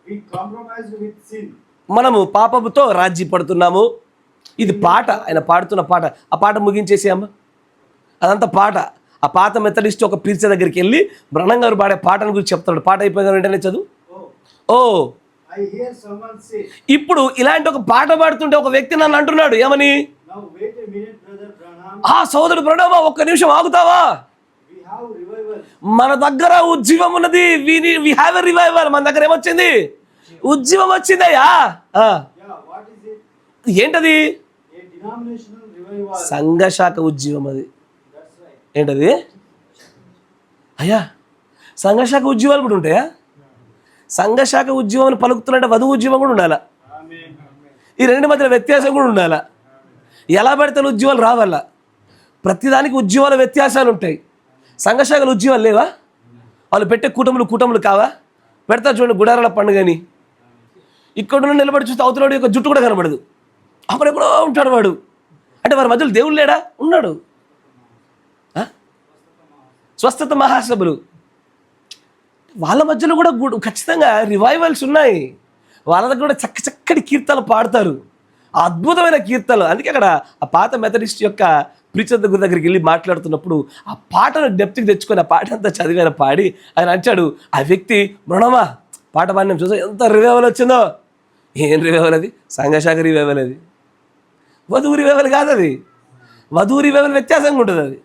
We compromised with sin. మనము పాపముతో రాజీ పడుతున్నాము. ఇది పాట, ఆయన పాడుతున్న పాట. ఆ పాట ముగించేసి అమ్మ, అదంతా పాట. ఆ పాత మెథడిస్ట్ ఒక పీర్చ దగ్గరికి వెళ్ళి బ్రహ్నం గారు పాడే పాటను గురించి చెప్తాడు. పాట అయిపోయిన వెంటనే చదువు. ఓ I hear someone say, ఇప్పుడు ఇలాంటి ఒక పాట పాడుతుంటే ఒక వ్యక్తి నన్ను అంటున్నాడు, ఏమని? now wait a minute, brother Branham. సోదరుడు ప్రణామా, ఒక్క నిమిషం ఆగుతావా? We have revival. మన దగ్గర ఉజ్జీవం ఉన్నది. We have a revival. మన దగ్గర ఏమొచ్చింది? ఉద్యమం వచ్చిందయ్యా. Yeah, what is it? ఏంటది? A denominational revival. సంఘశాఖ ఉద్యమం అది. That's right. ఏంటది అయ్యా? సంఘశాఖ ఉద్యమాలు కూడా ఉంటాయా? సంఘశాఖ ఉద్యమం పలుకుతున్నట్టే వధువు ఉద్యమం కూడా ఉండాలా. Amen. ఈ రెండు మధ్యలో వ్యత్యాసం కూడా ఉండాలా. ఎలా పెడితే ఉద్యమాలు రావాలా. ప్రతిదానికి ఉద్యమాల వ్యత్యాసాలు ఉంటాయి. సంఘశాఖల ఉద్యమాలు లేవా? వాళ్ళు పెట్టే కూటములు కావా? పెడతారు చూడండి గుడారాల పండుగని. ఇక్కడ నిలబడి చూస్తే అవతలవాడి యొక్క జుట్టు కూడా కనబడదు. అక్కడెక్కడో ఉంటాడు వాడు. అంటే వారి మధ్యలో దేవుడు లేడా? ఉన్నాడు. స్వస్థత మహాసభలు వాళ్ళ మధ్యలో కూడా ఖచ్చితంగా రివైవల్స్ ఉన్నాయి. వాళ్ళ దగ్గర కూడా చక్కటి కీర్తనలు పాడతారు, అద్భుతమైన కీర్తనలు. అందుకే అక్కడ ఆ పాత మెథడిస్ట్ యొక్క ప్రీచర్ దగ్గరికి వెళ్ళి మాట్లాడుతున్నప్పుడు ఆ పాటను డెప్త్కి తెచ్చుకొని ఆ పాట అంతా చదివాన పాడి ఆయన అంటాడు, ఆ వ్యక్తి మృణమా పాట పాడిన చూసా ఎంత రివైవల్ వచ్చిందో. ఏం రివైవల్ అది? సంఘశాఖ రివైవల్ అది, వధువు రివైవల్ కాదు అది. వధువు రివైవల్ వ్యత్యాసంగా ఉంటుంది. అది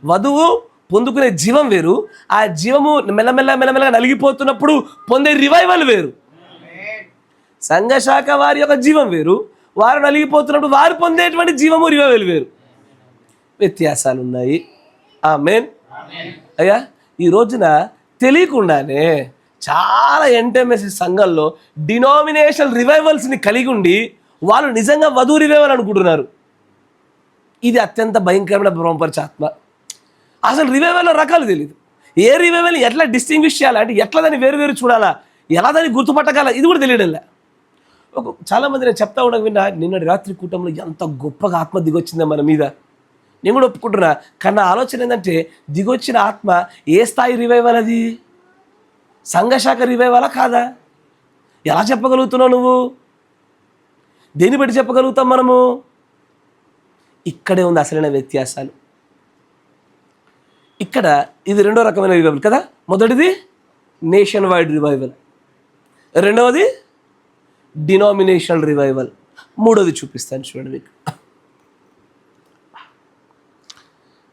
వధువు పొందుకునే జీవం వేరు, ఆ జీవము మెల్లమెల్లగా నలిగిపోతున్నప్పుడు పొందే రివైవల్ వేరు. సంఘశాఖ వారి యొక్క జీవం వేరు, వారు నలిగిపోతున్నప్పుడు వారు పొందేటువంటి జీవము రివైవల్ వేరు. వ్యత్యాసాలు ఉన్నాయి. ఆమేన్. అయ్యా, ఈ రోజున తెలియకుండానే చాలా ఎంటెంఎస్ సంఘంలో డినామినేషనల్ రివైవల్స్ని కలిగి ఉండి వాళ్ళు నిజంగా వధువు రివైవల్ అనుకుంటున్నారు. ఇది అత్యంత భయంకరమైన భ్రమపరిచే ఆత్మ. అసలు రివైవల్లో రకాలు తెలియదు. ఏ రివైవల్ ఎట్లా డిస్టింగ్విష్ చేయాలా, అంటే ఎట్లా దాన్ని వేరు చూడాలా, ఎలా దాన్ని గుర్తుపట్టగల, ఇది కూడా తెలియడంలే. చాలామంది నేను చెప్తా ఉండగా విన్నా, నిన్నటి రాత్రి కూటంలో ఎంత గొప్పగా ఆత్మ దిగొచ్చిందా మన మీద. నేను కూడా ఒప్పుకుంటున్నా. కానీ నా ఆలోచన ఏంటంటే, దిగొచ్చిన ఆత్మ ఏ స్థాయి రివైవల్ అది? సంఘశాఖ రివైవలా కాదా? ఎలా చెప్పగలుగుతున్నావు నువ్వు? దేన్ని బట్టి చెప్పగలుగుతాం మనము? ఇక్కడే ఉంది అసలైన వ్యత్యాసాలు. ఇక్కడ ఇది రెండో రకమైన రివైవల్ కదా. మొదటిది నేషన్ వైడ్ రివైవల్, రెండవది డినామినేషనల్ రివైవల్, మూడోది చూపిస్తాను చూడండి మీకు.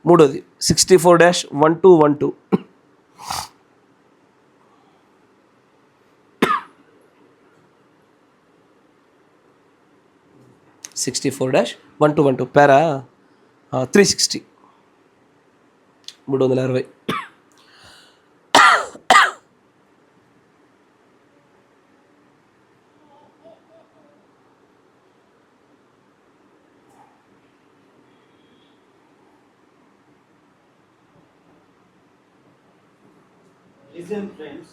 మూడోది 64-1212. పారా 360 360. Listen, friends.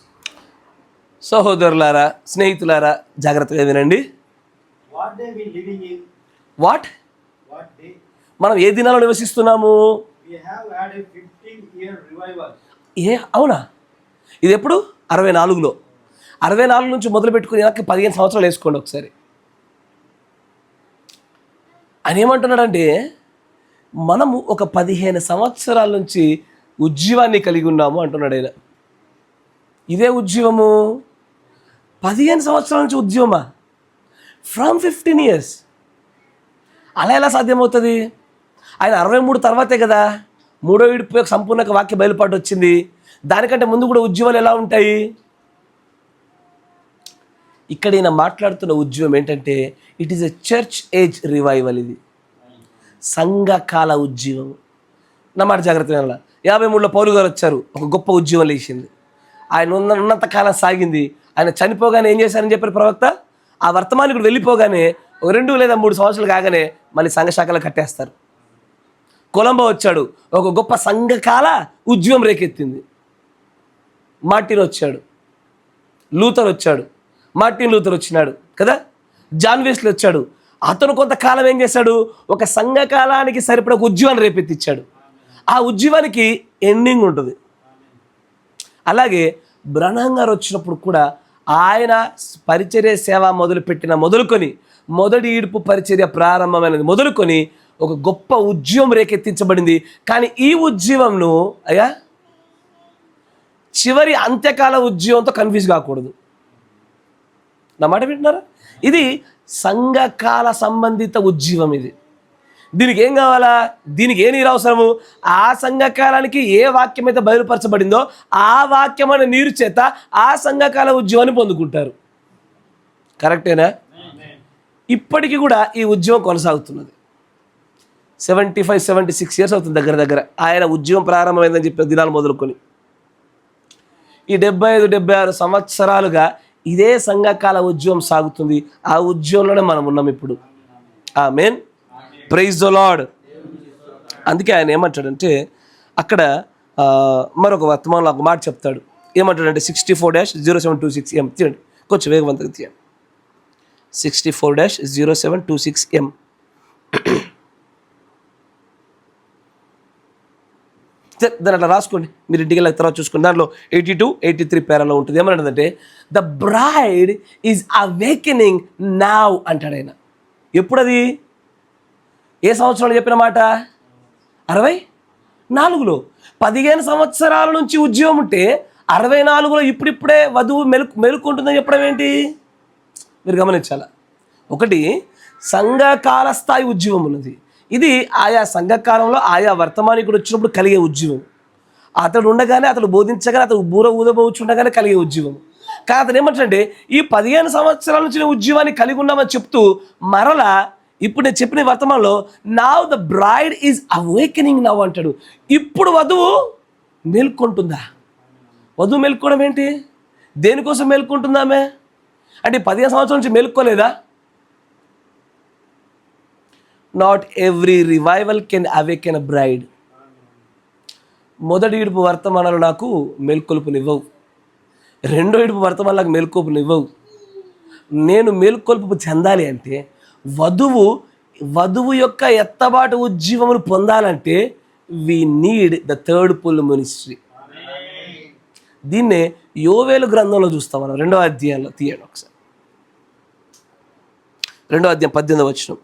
సహోదరులారా, స్నేహితులారా, జాగ్రత్తగా వినండి. What day we living in? What day? మనం ఏ దినాల్లో నివసిస్తున్నాము? We have had a 15-year revival. అవునా? ఇది ఎప్పుడు? 64లో. 64 నుంచి మొదలు పెట్టుకుని 15 సంవత్సరాలు వేసుకోండి ఒకసారి. ఆయన ఏమంటున్నాడంటే, మనము ఒక 15 సంవత్సరాల నుంచి ఉజ్జీవాన్ని కలిగి ఉన్నాము అంటున్నాడు ఆయన. ఇదే ఉజ్జీవము. 15 సంవత్సరాల నుంచి ఉద్యమమా? From 15 years. అలా ఎలా సాధ్యమవుతుంది? ఆయన 63 తర్వాతే కదా మూడో విడిపోయి సంపూర్ణ వాక్య బయలుపాటు వచ్చింది. దానికంటే ముందు కూడా ఉద్యమాలు ఎలా ఉంటాయి? ఇక్కడ ఈయన మాట్లాడుతున్న ఉద్యమం ఏంటంటే, it is a church age revival. ఇది సంఘకాల ఉద్యమం. నా మాట జాగ్రత్తగా. 53లో పౌలు గారు వచ్చారు, ఒక గొప్ప ఉద్యమం లేచింది. ఆయన ఉన్నంత కాలం సాగింది. ఆయన చనిపోగానే ఏం చేశారని చెప్పారు ప్రవక్త? ఆ వర్తమానికుడు వెళ్ళిపోగానే 2 లేదా 3 సంవత్సరాలు కాగానే మళ్ళీ సంఘశాఖలు కట్టేస్తారు. కొలంబో వచ్చాడు, ఒక గొప్ప సంఘకాల ఉద్యమం రేకెత్తింది. మార్టిన్ వచ్చాడు, లూథర్ వచ్చాడు, మార్టిన్ లూథర్ వచ్చినాడు కదా. జాన్ వెస్లీ వచ్చాడు. అతను కొంతకాలం ఏం చేశాడు? ఒక సంఘకాలానికి సరిపడ ఒక ఉద్యమాన్ని రేపెత్తిచ్చాడు. ఆ ఉద్యమానికి ఎండింగ్ ఉంటుంది. అలాగే బ్రహ్నం గారు వచ్చినప్పుడు కూడా ఆయన పరిచర్య సేవ మొదలుకొని మొదటి ఈడుపు పరిచర్య ప్రారంభమైనది మొదలుకొని ఒక గొప్ప ఉద్యమం రేకెత్తించబడింది. కానీ ఈ ఉద్యమంను అయ్యా చివరి అంత్యకాల ఉద్యమంతో కన్ఫ్యూజ్ కాకూడదు. నా మాట వింటున్నారా? ఇది సంఘకాల సంబంధిత ఉద్యమం. ఇది దీనికి ఏం కావాలా? దీనికి ఏ నీరు అవసరము? ఆ సంఘకాలానికి ఏ వాక్యం అయితే బయలుపరచబడిందో ఆ వాక్యమైన నీరు చేత ఆ సంఘకాల ఉద్యమాన్ని పొందుకుంటారు. కరెక్టేనా? ఇప్పటికీ కూడా ఈ ఉద్యమం కొనసాగుతున్నది. 75-76 years అవుతుంది దగ్గర దగ్గర ఆయన ఉద్యమం ప్రారంభమైందని చెప్పిన దినాలు మొదలుకొని ఈ 75-76 సంవత్సరాలుగా ఇదే సంఘకాల ఉద్యమం సాగుతుంది. ఆ ఉద్యమంలోనే మనం ఉన్నాం ఇప్పుడు. ఆమేన్, ప్రైజ్ ద లార్డ్. అందుకే ఆయన ఏమంటాడంటే అక్కడ మరొక వర్తమానంలో ఒక మాట చెప్తాడు. ఏమంటాడంటే 64-0726M తీయండి, కొంచెం వేగవంతంగా తీయండి. 64-0726M. దాని అట్లా రాసుకోండి, మీరు ఇంటికి వెళ్ళిన తర్వాత చూసుకోండి. దాంట్లో 82-83 పేరాలో ఉంటుంది. ఏమంటుందంటే the bride is awakening now అంటాడు ఆయన. ఎప్పుడది? ఏ సంవత్సరంలో చెప్పిన మాట? 64లో. 15 సంవత్సరాల నుంచి ఉద్యమం ఉంటే 64లో ఇప్పుడిప్పుడే వధువు మెలుకుంటుందని చెప్పడం ఏంటి? మీరు గమనించాలా. ఒకటి సంఘకాల స్థాయి ఉద్యమం ఉన్నది. ఇది ఆయా సంఘకాలంలో ఆయా వర్తమానికుడు వచ్చినప్పుడు కలిగే ఉద్యమం. అతడు ఉండగానే, అతడు బోధించగానే, అతడు బూర ఊదబోచుండగానే కలిగే ఉద్యమం. కానీ అతను ఏమంటే ఈ 15 సంవత్సరాల నుంచి నేను ఉద్యమాన్ని కలిగి ఉన్నామని చెప్తూ మరలా ఇప్పుడు నేను చెప్పిన వర్తమానంలో now the bride is awakening now అంటాడు. ఇప్పుడు వధువు మేల్కొంటుందా? వధువు మేల్కోవడం ఏంటి? దేనికోసం మేల్కొంటుందామే అంటే 15 సంవత్సరాల నుంచి మేల్కోలేదా? Not every revival can awaken a bride. మొదటి ఇడుపు వర్తమానాలు నాకు మేల్కొల్పునివ్వవు, రెండో ఇడుపు వర్తమానాలకు మేల్కొల్పునివ్వవు. నేను మేల్కొల్పు చెందాలి అంటే వధువు యొక్క ఎత్తబాటు ఉజ్జీవమును పొందాలంటే we need the third pull ministry. దీన్నే యోవేలు గ్రంథంలో చూస్తాం మనం. 2వ అధ్యాయంలో తీయండి ఒకసారి. 2వ అధ్యాయం 18వ వచనం.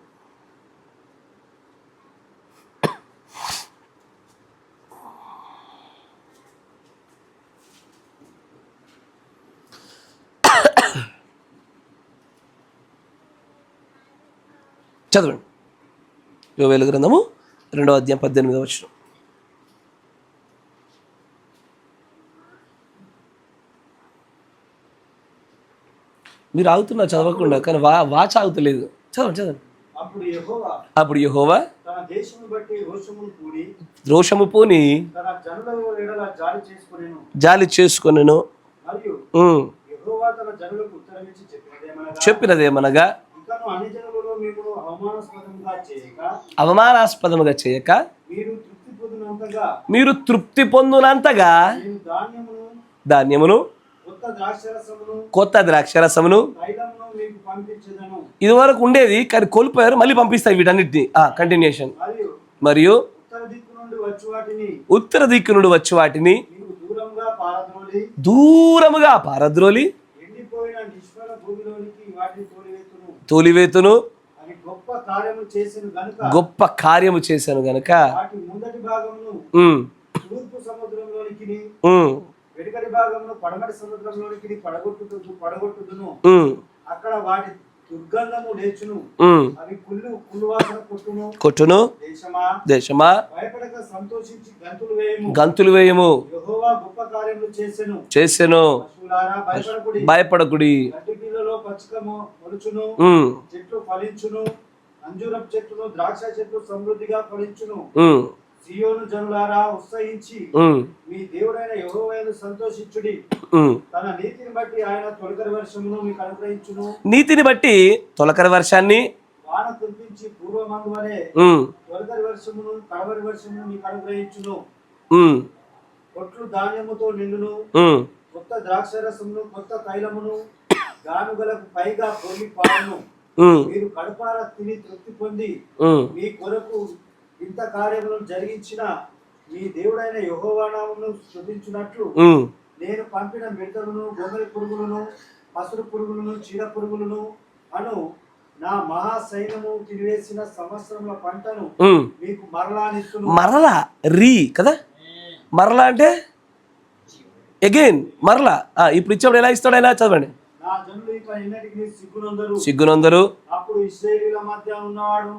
చదవండి. యోవేలు గ్రంథము 2వ అధ్యాయం 18వ వచనం. మీరు ఆగుతున్నారు చదవకుండా, కానీ వాచ్ ఆగుతలేదు. చదవండి. అప్పుడు యెహోవా రోషము పూని జాలి చేసుకొనెను. చెప్పినదేమనగా అవమానాస్పదముగా చేయక మీరు తృప్తి పొందునంతగా ధాన్యమును కొత్త ద్రాక్షరసమును ఇది వరకు ఉండేది కానీ కోల్పోయారు, మళ్ళీ పంపిస్తాయి వీటన్నిటిని. కంటిన్యూషన్. మరియు ఉత్తర దిక్కు నుండి వచ్చి వాటిని దూరముగా పారద్రోలి తోలివేతును. గొప్ప కార్యము చేశాను గనుక పడమటి సముద్రంలోనికి పడగొట్టుదును. అక్కడ వాటి దుర్గంధము లేచును, అవి కుళ్ళు వాసన కొట్టును. దేశమా భయపడక సంతోషించి గంతులు వేయము. యెహోవా గొప్ప కార్యములు చేసెను. భయపడకుడి. గడ్డి పిల్లలో పచ్చిక మొలుచును, చెట్లు ఫలించును, అంజూరపు చెట్టును ద్రాక్ష చెట్లు సమృద్ధిగా ఫలించును. సియోను జనులారా ఉత్సహించి మీ దేవుడైన యెహోవాను సంతోషించుడి. తన నీతిని బట్టి ఆయన తొలకరి వర్షమును మీకు అనుగ్రహించును. నీతిని బట్టి తొలకరి వర్షాన్ని వాన కురిపించి పూర్వమందు వలె తొలకరి వర్షమును కడవరి వర్షమును మీకు అనుగ్రహించును. కొట్లు ధాన్యముతో నిండును, కొత్త ద్రాక్షరసమును కొత్త తైలమును గానుగలకు పైగా పొంగి పారును. మీరు కడుపారా తిని తృప్తి పొంది మీ కొరకు ఇంత కార్యములను జరిగించిన మీ దేవుడైన యెహోవా నామమును స్తుతించునట్లు నేను పంపిన మిడతలను గొంగళి పురుగులను పసురు పురుగులను చీడ పురుగులను అను నా మహా సైన్యము తిరివేసిన సంవత్సరముల పంటను మీకు మరలానిస్తును. మరలా కదా, మరలా అంటే అగైన్ మరలా. ఇప్పుడు ఇచ్చినప్పుడు ఎలా ఇస్తాడు ఆయన? చదవండి. నా జనులు ఇక ఎన్నటికీ సిగ్గునందరు. అప్పుడు ఇశ్రాయేలీయుల మధ్య ఉన్నవాడు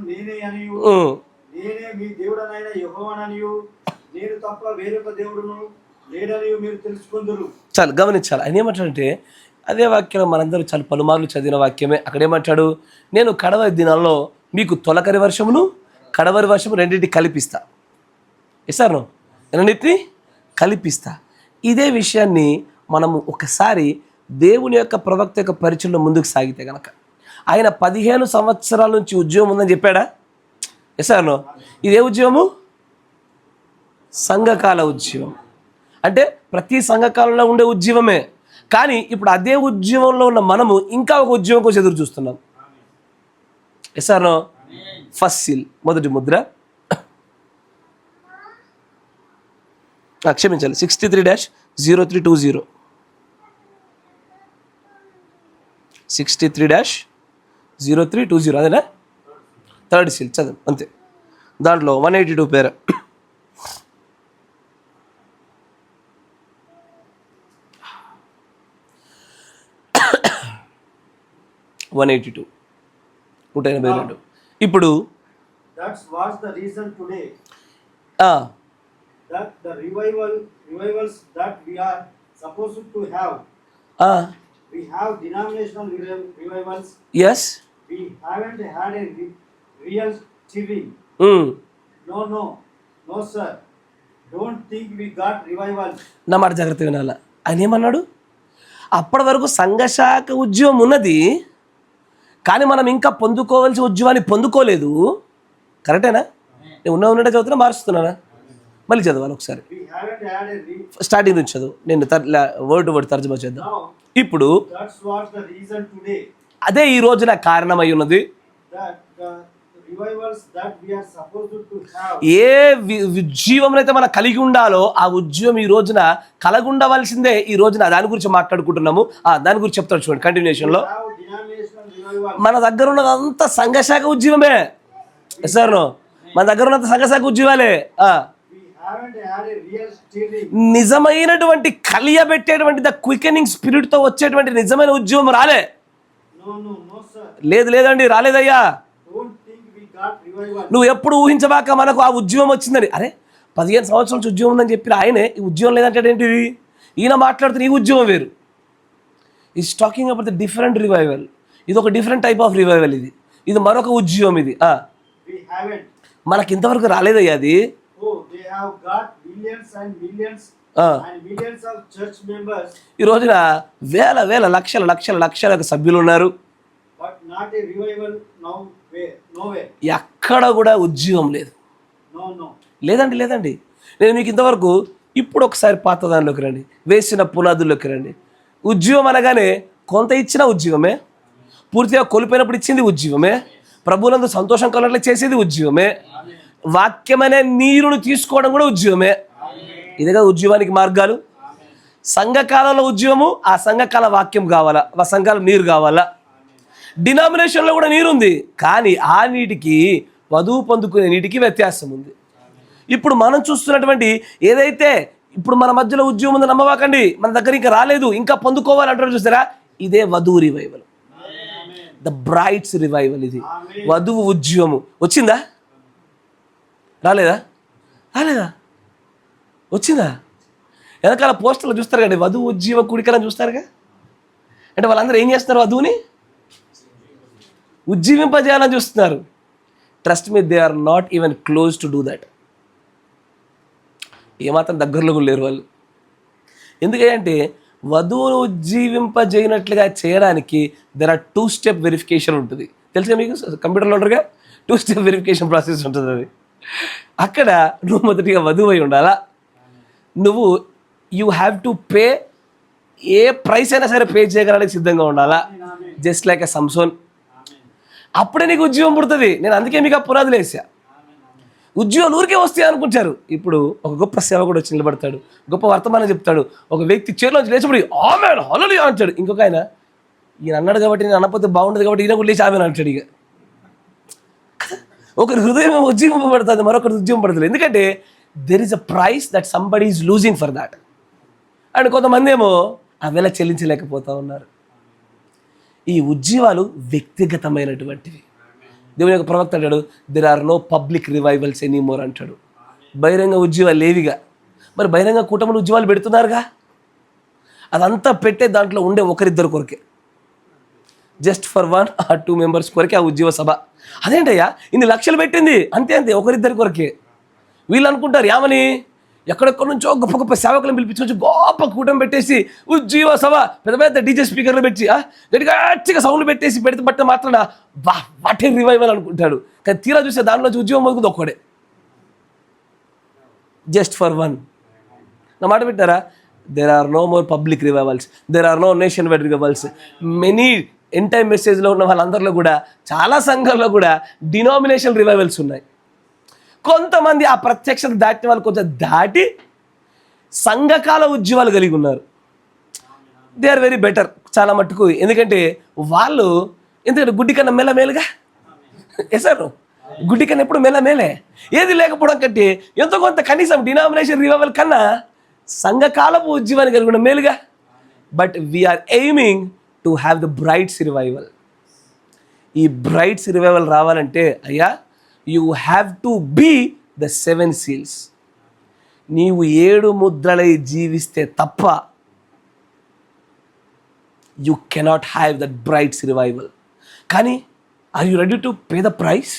నేనే అనియు, నేనే మీ దేవుడనైన యెహోవాననియు, నేను తప్ప వేరొక దేవుడును లేడనియు మీరు తెలుసుకొందురు. చాలు గమనించాలి. ఆయన ఏమంటాడంటే అదే వాక్యం మనందరూ చాలా పలుమార్లు చదివిన వాక్యమే. అక్కడేమంటాడు, నేను కడవరి దినాల్లో మీకు తొలకరి వర్షమును కడవరి వర్షము రెండింటిని కల్పిస్తా. ఇస్తాను, రెండింటిని కల్పిస్తా. ఇదే విషయాన్ని మనము ఒకసారి దేవుని యొక్క ప్రవక్త యొక్క పరిచయంలో ముందుకు సాగితే కనుక, ఆయన 15 సంవత్సరాల నుంచి ఉద్యోగం ఉందని చెప్పాడా? ఇస్తాను. ఇదే ఉద్యోగము సంఘకాల ఉద్యోగం, అంటే ప్రతి సంఘకాలంలో ఉండే ఉద్యోగమే. కానీ ఇప్పుడు అదే ఉద్యమంలో ఉన్న మనము ఇంకా ఒక ఉద్యమం కోసం ఎదురు చూస్తున్నాం. ఎసారో ఫస్ట్ సీల్, మొదటి ముద్ర, క్షమించాలి, 63-0320, 63-0320, అదేనా? థర్డ్ సీల్ చదువు అంతే. దాంట్లో 182 పేర. 182. ఇప్పుడు that was the reason today that the revivals that we are supposed to have, we have denominational revivals. Yes, we haven't had a real stirring. No sir, don't think we got revival. నా మాట జాగ్రత్తగా వినాల. ఆయన ఏమన్నాడు? అప్పటి వరకు సంఘశాఖ ఉద్యమం ఉన్నది, కానీ మనం ఇంకా పొందుకోవాల్సిన ఉద్యమాన్ని పొందుకోలేదు. కరెక్టేనా? నేను ఉన్నట్టు చదువుతున్నా, మారుస్తున్నానా? మళ్ళీ చదవాలి ఒకసారి, స్టార్టింగ్ నుంచి చదువు. నేను వర్డ్ వర్డ్ తర్జుమా చేద్దాం. ఇప్పుడు అదే ఈ రోజున కారణమై ఉన్నది. ఏ ఉజ్జీవం అయితే మనం కలిగి ఉండాలో ఆ ఉజ్జీవం ఈ రోజున కలిగి ఉండవలసిందే. ఈ రోజున దాని గురించి మాట్లాడుకుంటున్నాము. దాని గురించి చెప్తాడు చూడండి కంటిన్యూషన్లో. మన దగ్గర ఉన్నదంతా సంఘశాఖ ఉద్యమమే. సార్, మన దగ్గర ఉన్నంత సంఘశాఖ ఉద్యమాలే. నిజమైనటువంటి కలియబెట్టేటువంటి ద క్వికనింగ్ స్పిరిట్ తో వచ్చేటువంటి నిజమైన ఉద్యమం రాలే. లేదండి, రాలేదయ్యా. నువ్వు ఎప్పుడు ఊహించబాక మనకు ఆ ఉద్యమం వచ్చిందని. అరే 15 సంవత్సరాల నుంచి ఉద్యమం ఉందని చెప్పిన ఆయనే ఈ ఉద్యమం లేదంటే ఏంటిది? ఈయన మాట్లాడుతున్న ఈ ఉద్యమం వేరు. Is talking about the different revival. ఇది ఒక డిఫరెంట్ టైప్ ఆఫ్ రివైవల్. ఇది మరొక ఉద్యమం. ఇది మనకి ఇంతవరకు రాలేదయ్యా. అది ఈ రోజున వేల లక్షల సభ్యులు ఉన్నారు. ఎక్కడ కూడా ఉద్యమం లేదు. లేదండి. నేను మీకు ఇంతవరకు, ఇప్పుడు ఒకసారి పాత దానిలోకి రండి, వేసిన పునాదుల్లోకి రండి. ఉద్యమం అనగానే కొంత ఇచ్చిన ఉద్యమమే, పూర్తిగా కోల్పోయినప్పుడు ఇచ్చింది ఉద్యమమే, ప్రభువులందు సంతోషం కలగట్లే చేసేది ఉద్యమమే, వాక్యమనే నీరును తీసుకోవడం కూడా ఉద్యమమే. ఇదిగా ఉద్యమానికి మార్గాలు. సంఘకాలంలో ఉద్యమము, ఆ సంఘకాల వాక్యం కావాలా, ఆ సంఘకాలం నీరు కావాలా. డినామినేషన్లో కూడా నీరు ఉంది, కానీ ఆ నీటికి వధువు పొందుకునే నీటికి వ్యత్యాసం ఉంది. ఇప్పుడు మనం చూస్తున్నటువంటి ఏదైతే ఇప్పుడు మన మధ్యలో ఉద్యమం ఉందో నమ్మవాకండి. మన దగ్గర ఇంకా రాలేదు, ఇంకా పొందుకోవాలంటారు చూస్తారా? ఇదే వధువు రివైవల్, ద బ్రైడ్స్ రివైవల్. ఇది వధువు ఉద్యమము. వచ్చిందా? రాలేదా? వచ్చిందా? వెనకాల పోస్టర్లు చూస్తారు కండి, వధువు ఉద్యమ కుడికలని చూస్తారుగా. అంటే వాళ్ళందరూ ఏం చేస్తున్నారు? వధువుని ఉజ్జీవింపజేయాలని చూస్తున్నారు. Trust me, they are not even close to do that. ఏమాత్రం దగ్గరలో కూడా లేరు వాళ్ళు. ఎందుకంటే వధువును ఉజ్జీవింపజేయనట్లుగా చేయడానికి దెర్ ఆర్ 2 స్టెప్ వెరిఫికేషన్ ఉంటుంది. తెలుసుగా మీకు, కంప్యూటర్లో ఉంటారుగా 2 స్టెప్ వెరిఫికేషన్ ప్రాసెస్ ఉంటుంది. అది అక్కడ నువ్వు మొదటిగా వధువు అయి ఉండాలా. నువ్వు యూ హ్యావ్ టు పే, ఏ ప్రైస్ అయినా సరే పే చేయగలడానికి సిద్ధంగా ఉండాలా. Just like a Samson. అప్పుడే నీకు ఉద్యోగం పుడుతుంది. నేను అందుకే మీకు ఆ పునాదులు వేసా. ఉద్యోగాలు ఊరికే వస్తాయి అనుకుంటారు. ఇప్పుడు ఒక గొప్ప సేవకుడు వచ్చి నిలబడతాడు, గొప్ప వర్తమానం చెప్తాడు. ఒక వ్యక్తి చేతిలోంచి లేచిపడి ఆమెన్ హల్లెలూయా అంటాడు. ఇంకొక ఆయన, ఈయన అన్నాడు కాబట్టి నేను అనకపోతే బాగుండదు కాబట్టి ఈయన కూడా లేచి ఆమెన్ అంటాడు. ఇక ఒకరి హృదయం ఉద్యోగం పడుతుంది, మరొకరి ఉద్యోగం పడుతుంది. ఎందుకంటే there is a price that somebody is losing for that. And కొంతమంది ఏమో ఆ వెల చెల్లించలేకపోతూ ఉన్నారు. ఈ ఉద్యమాలు వ్యక్తిగతమైనటువంటివి. దేవుని యొక్క ప్రవక్త అంటాడు, there are no public revivals anymore అంటాడు. బహిరంగ ఉద్యమాలు లేవిగా. మరి బహిరంగ కూటములు ఉద్యమాలు పెడుతున్నారుగా. అదంతా పెట్టే దాంట్లో ఉండే ఒకరిద్దరు కొరకే, జస్ట్ ఫర్ 1 or 2 members కొరకే ఆ ఉద్యోగ సభ. అదేంటయ్యా ఇన్ని లక్షలు పెట్టింది, అంతే ఒకరిద్దరి కొరకే. వీళ్ళు అనుకుంటారు ఏమని, ఎక్కడెక్కడి నుంచో గొప్ప గొప్ప సేవకులను పిలిపించుకొచ్చి గొప్ప కూటమి పెట్టేసి ఉజ్జీవ సభ పెద్ద పెద్ద డీజే స్పీకర్లు పెట్టి గట్టిగా సౌండ్లు పెట్టేసి పెడితే బట్ట మాత్రం వాట్ ఏ రివైవల్ అనుకుంటాడు. కానీ తీరా చూస్తే దానిలో ఉద్యోగం మొదలుకుంది ఒక్కడే, జస్ట్ ఫర్ 1. నా మాట పెట్టారా? There are no more public revivals, there are no nationwide revivals. Many end time మెసేజ్లో ఉన్న వాళ్ళందరిలో కూడా, చాలా సంఘాల్లో కూడా డినామినేషన్ రివైవల్స్ ఉన్నాయి. కొంతమంది ఆ ప్రత్యక్షత దాటిన వాళ్ళు కొంచెం దాటి సంఘకాల ఉద్యమాలు కలిగి ఉన్నారు. దే ఆర్ వెరీ బెటర్ చాలా మట్టుకు. ఎందుకంటే గుడ్డి కన్నా మెల్లమేలుగా ఎసారు, గుడ్డి కన్నా ఎప్పుడు మెల్లమేలే. ఏది లేకపోవడం కంటే ఎంతో కొంత కనీసం డినామినేషన్ రివైవల్ కన్నా సంఘకాలపు ఉద్యమాన్ని కలిగి ఉన్న మేలుగా. But we're aiming to have the bride's revival. ఈ బ్రైట్స్ రివైవల్ రావాలంటే అయ్యా you have to be the 7 seals. నీవు 7 ముద్రలై జీవిస్తే తప్ప you cannot have that bride's revival. కానీ are you ready to pay the price?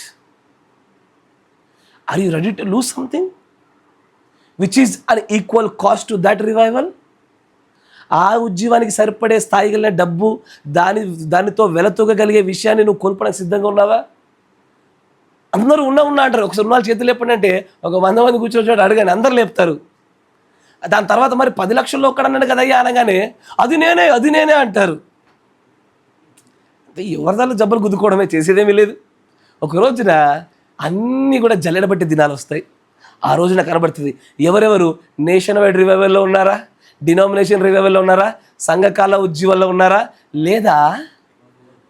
Are you ready to lose something which is an equal cost to that revival? ఆ ఉద్యమానికి సరిపడే స్థాయి కలిగిన డబ్బు, దానితో వెలతూగగలిగే విషయాన్ని నువ్వు కొనుక్కోవడానికి సిద్ధంగా ఉన్నావా? అందరూ ఉన్నా అంటారు. ఒకసారి ఉన్న చేతులు లేపండి అంటే ఒక 100 మంది కూర్చొని అడగండి, అందరు లేపుతారు. దాని తర్వాత మరి 10 లక్షల్లో ఒక్కడన్నాడు కదయ్యా అనగానే అది నేనే అంటారు. అంటే ఎవరిదాళ్ళు జబ్బలు గుద్దుకోవడమే, చేసేదేమీ లేదు. ఒక రోజున అన్నీ కూడా జల్లెడబట్టి దినాలు వస్తాయి. ఆ రోజున కనబడుతుంది ఎవరెవరు నేషన్ వైడ్ రివైవల్లో ఉన్నారా, డినామినేషన్ రివైవల్లో ఉన్నారా, సంఘకాల ఉద్యమంలో ఉన్నారా, లేదా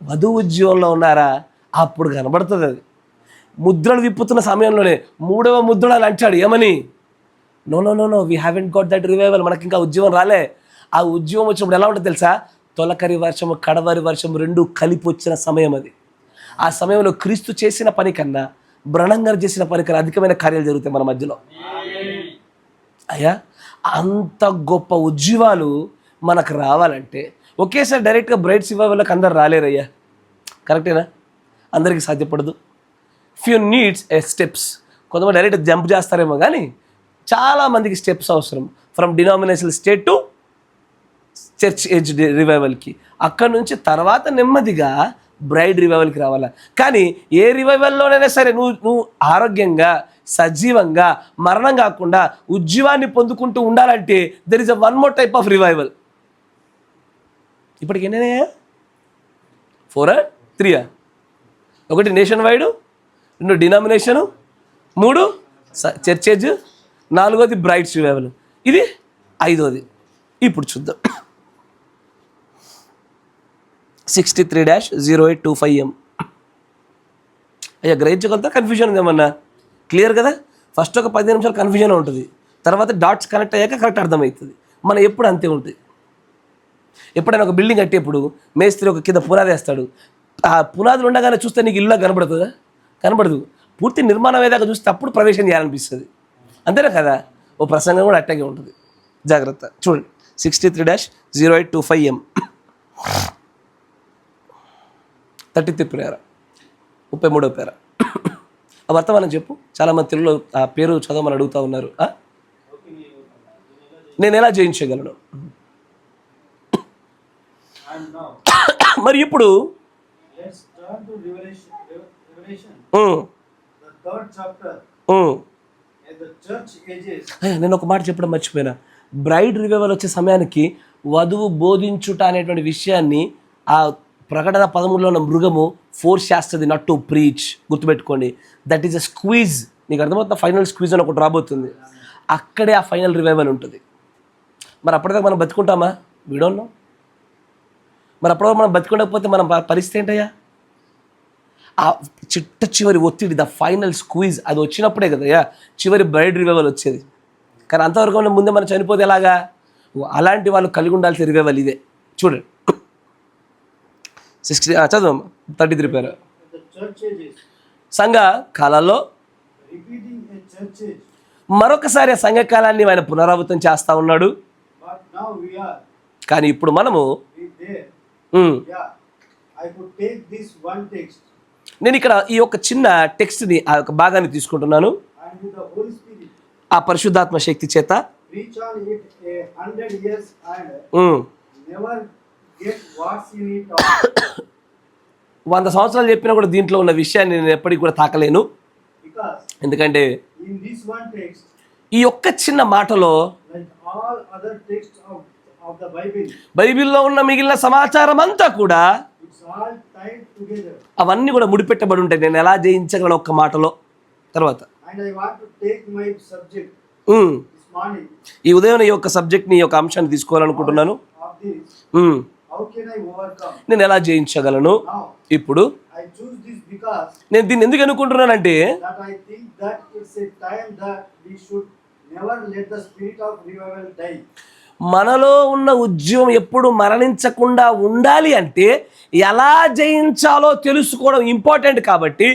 వధు ఉద్యమంలో ఉన్నారా. అప్పుడు కనబడుతుంది అది. ముద్రలు విప్పుతున్న సమయంలోనే 3వ ముద్రలు అని అంటాడు. ఏమని? No we haven't got that revival. మనకి ఇంకా ఉద్యమం రాలే. ఆ ఉద్యమం వచ్చినప్పుడు ఎలా ఉంటుంది తెలుసా? తొలకరి వర్షము కడవరి వర్షం 2 కలిపి వచ్చిన సమయం అది. ఆ సమయంలో క్రీస్తు చేసిన పని కన్నా, బ్రహ్నం గారు చేసిన పని కన్నా అధికమైన కార్యాలు జరుగుతాయి మన మధ్యలో. అయ్యా అంత గొప్ప ఉద్యమాలు మనకు రావాలంటే ఒకేసారి డైరెక్ట్గా బ్రైట్స్ రివైవల్కి అందరు రాలేరయ్యా. కరెక్టేనా? అందరికీ సాధ్యపడదు. Few needs a steps. కొంతమంది డైరెక్ట్ జంప్ చేస్తారేమో, కానీ చాలామందికి స్టెప్స్ అవసరం. From denominational state to church age రివైవల్కి, అక్కడ నుంచి తర్వాత నెమ్మదిగా బ్రైడ్ రివైవల్కి రావాలా. కానీ ఏ రివైవల్లోనైనా సరే నువ్వు ఆరోగ్యంగా, సజీవంగా, మరణం కాకుండా ఉద్యమాన్ని పొందుకుంటూ ఉండాలంటే there is a 1 more type of revival. ఇప్పటికి ఎన్నైనా 4 3 ఒకటి నేషన్ వైడ్, 2 డినామినేషను, 3 చర్చేజ్, 4వది బ్రైట్స్ రివైవల్. ఇది 5వది. ఇప్పుడు చూద్దాం. 63-0825M. అయ్యా గ్రహించగలుగుతా? కన్ఫ్యూజన్ ఉంది ఏమన్నా? క్లియర్ కదా? ఫస్ట్ ఒక 15 నిమిషాలు కన్ఫ్యూజన్ ఉంటుంది, తర్వాత డాట్స్ కనెక్ట్ అయ్యాక కరెక్ట్ అర్థమవుతుంది. మనం ఎప్పుడు అంతే ఉంటుంది. ఎప్పుడైనా ఒక బిల్డింగ్ కట్టేప్పుడు మేస్త్రి ఒక కింద పునాది వేస్తాడు. ఆ పునాదులు ఉండగానే చూస్తే నీకు ఇల్లు కనబడుతుందా? కనబడదు. పూర్తి నిర్మాణం అయ్యేదాకా చూస్తే అప్పుడు ప్రవేశం చేయాలనిపిస్తుంది. అంతేనా కదా? ఓ ప్రసంగం కూడా అట్టాగే ఉంటుంది. జాగ్రత్త చూడండి. 63-0825M. 33 పేర, 33వ పేర. ఆ వర్తమానం చెప్పు. చాలామంది తెలుగులో ఆ పేరు చదవమని అడుగుతూ ఉన్నారు. నేను ఎలా జయించగలను? మరి ఇప్పుడు నేను ఒక మాట చెప్పడం మర్చిపోయినా. బ్రైడ్ రివైవల్ వచ్చే సమయానికి వధువు బోధించుట అనేటువంటి విషయాన్ని ఆ ప్రకటన 13లో ఉన్న మృగము ఫోర్స్ చేస్తుంది, నాట్ టు ప్రీచ్. గుర్తుపెట్టుకోండి, దట్ ఈస్ అ స్క్వీజ్. నీకు అర్థమవుతుంది? ఫైనల్ స్క్వీజ్ అని ఒకటి రాబోతుంది. అక్కడే ఆ ఫైనల్ రివైవల్ ఉంటుంది. మరి అప్పటిదాకా మనం బతుకుంటామా? వీడోన్నో. మరి అప్పటిదాకా మనం బతుకుండకపోతే మనం పరిస్థితి ఏంటయ్యా? ఆ చివరి ఒత్తిడి, ద ఫైనల్ స్క్వీజ్ అది వచ్చినప్పుడే కదయ్యా చివరి బ్రైడ్ రివైవల్ వచ్చేది. కానీ అంతవరకు ముందే మనం చనిపోతే ఎలాగా? అలాంటి వాళ్ళు కలిగి ఉండాల్సిన రివైవల్ ఇదే. చూడండి 60 చదువు 33 పేరు. సంఘ కాలాల్లో మరొకసారి సంఘకాలాన్ని ఆయన పునరావృతం చేస్తూ ఉన్నాడు. కానీ ఇప్పుడు మనము there. Um, Yeah, I could take this one text నేను ఇక్కడ ఈ యొక్క చిన్న టెక్స్ట్ని ఆ యొక్క భాగాన్ని తీసుకుంటున్నాను. and with the Holy Spirit ఆ పరిశుద్ధాత్మ శక్తి చేత preach on it 100 years and um, never get what's in it all. 100 సంవత్సరాలు చెప్పినా కూడా దీంట్లో ఉన్న విషయాన్ని నేను ఎప్పటికీ కూడా తాకలేను. Because ఎందుకంటే in this one text, ఈ ఒక్క చిన్న మాటలో like all other texts of the Bible, బైబిల్లో ఉన్న మిగిలిన సమాచారం అంతా కూడా it's all tied together. అవన్నీ కూడా ముడిపెట్టబడి ఉంటాయి. నేను ఎలా జయించగలను ఒక్క మాటలో. తర్వాత And I want to take my subject um, this morning ఈ ఉదయం ఈ యొక్క సబ్జెక్ట్ని ఈ యొక్క అంశాన్ని తీసుకోవాలనుకుంటున్నాను. of this. Um, How can I overcome? నేను ఎలా జయించగలను. Now, ఇప్పుడు I choose this because నేను దీన్ని ఎందుకు అనుకుంటున్నానంటే that I think that it's a time that we should never let the spirit of revival die. మనలో ఉన్న ఉద్యమం ఎప్పుడు మరణించకుండా ఉండాలి అంటే ఎలా జయించాలో తెలుసుకోవడం ఇంపార్టెంట్ కాబట్టి,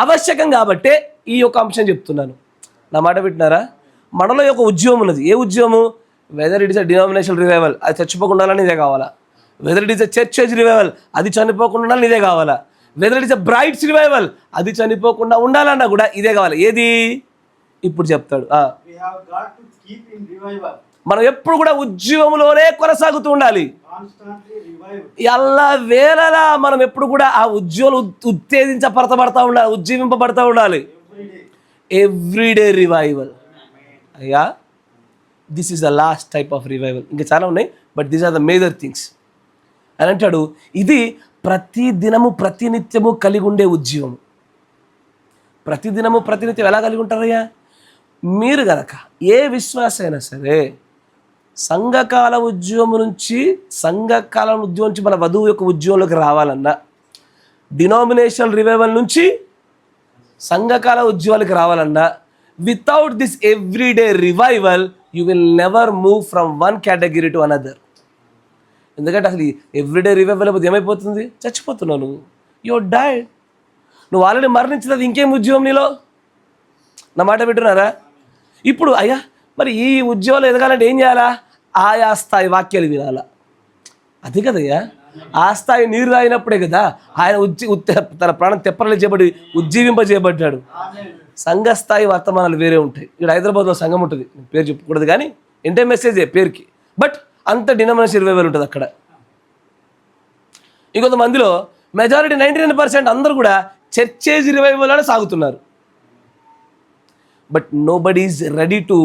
ఆవశ్యకం కాబట్టే ఈ యొక్క అంశం చెప్తున్నాను. నా మాట వింటున్నారా? మనలో ఒక ఉద్యమం ఉన్నది. ఏ ఉద్యమము? Whether it is a denominational revival, అది చచ్చిపోకుండా ఉండాలని ఇదే కావాలా? Whether it is a church age revival, అది చనిపోకుండా ఉండాలని ఇదే కావాలా? Whether it is a bride's revival, అది చనిపోకుండా ఉండాలన్నా కూడా ఇదే కావాలి. ఏది? ఇప్పుడు చెప్తాడు. We have got to keep in revival, మనం ఎప్పుడు కూడా ఉద్యమంలోనే కొనసాగుతూ ఉండాలి. constantly revive. ఎల్ల వేళలా మనం ఎప్పుడు కూడా ఆ ఉద్యోగం ఉత్తేజించబడతా ఉండాలి, ఉజ్జీవింపబడతా ఉండాలి. Every day. Everyday revival. అయ్యా, this is the last type of revival. ఇంకా చాలా ఉన్నాయి, but these are the major things అని అంటాడు. ఇది ప్రతి దినము ప్రతినిత్యము కలిగి ఉండే ఉద్యమం. ప్రతిదినము ప్రతినిత్యం ఎలా కలిగి ఉంటారయ్యా? మీరు గనక ఏ విశ్వాస అయినా సరే సంఘకాల ఉద్యోగం నుంచి మన వధువు యొక్క ఉద్యోగంలోకి రావాలన్నా, డినామినేషనల్ రివైవల్ నుంచి సంఘకాల ఉద్యోగాలకు రావాలన్నా, without this everyday revival you will never move from one category to another. ఎందుకంటే అసలు ఎవ్రీడే రివైవల్ అయిపోతే ఏమైపోతుంది? చచ్చిపోతున్నావు నువ్వు. Your died. నువ్వు ఆల్రెడీ మరణించినది, ఇంకేం ఉద్యోగం నీలో? నా మాట వింటున్నారా? ఇప్పుడు అయ్యా, మరి ఈ ఉద్యోగాలు ఎదగాలంటే ఏం చేయాలా? ఆయా స్థాయి వాక్యాలు వినాలా. అది కదయ్యా, ఆ స్థాయి నీరు తాగినప్పుడే కదా ఆయన తన ప్రాణం తెప్పరలు చేయబడి ఉజ్జీవింపజేయబడ్డాడు. సంఘ స్థాయి వర్తమానాలు వేరే ఉంటాయి. ఇక్కడ హైదరాబాద్లో సంఘం ఉంటుంది, పేరు చెప్పకూడదు కానీ ఎంటే మెసేజే పేరుకి, బట్ అంత డినామినేషన్ రివైవల్ ఉంటుంది అక్కడ. ఇంకొంతమందిలో మెజారిటీ 99% అందరూ కూడా చర్చేజ్ రివైవల్ అని సాగుతున్నారు. But nobody is ready to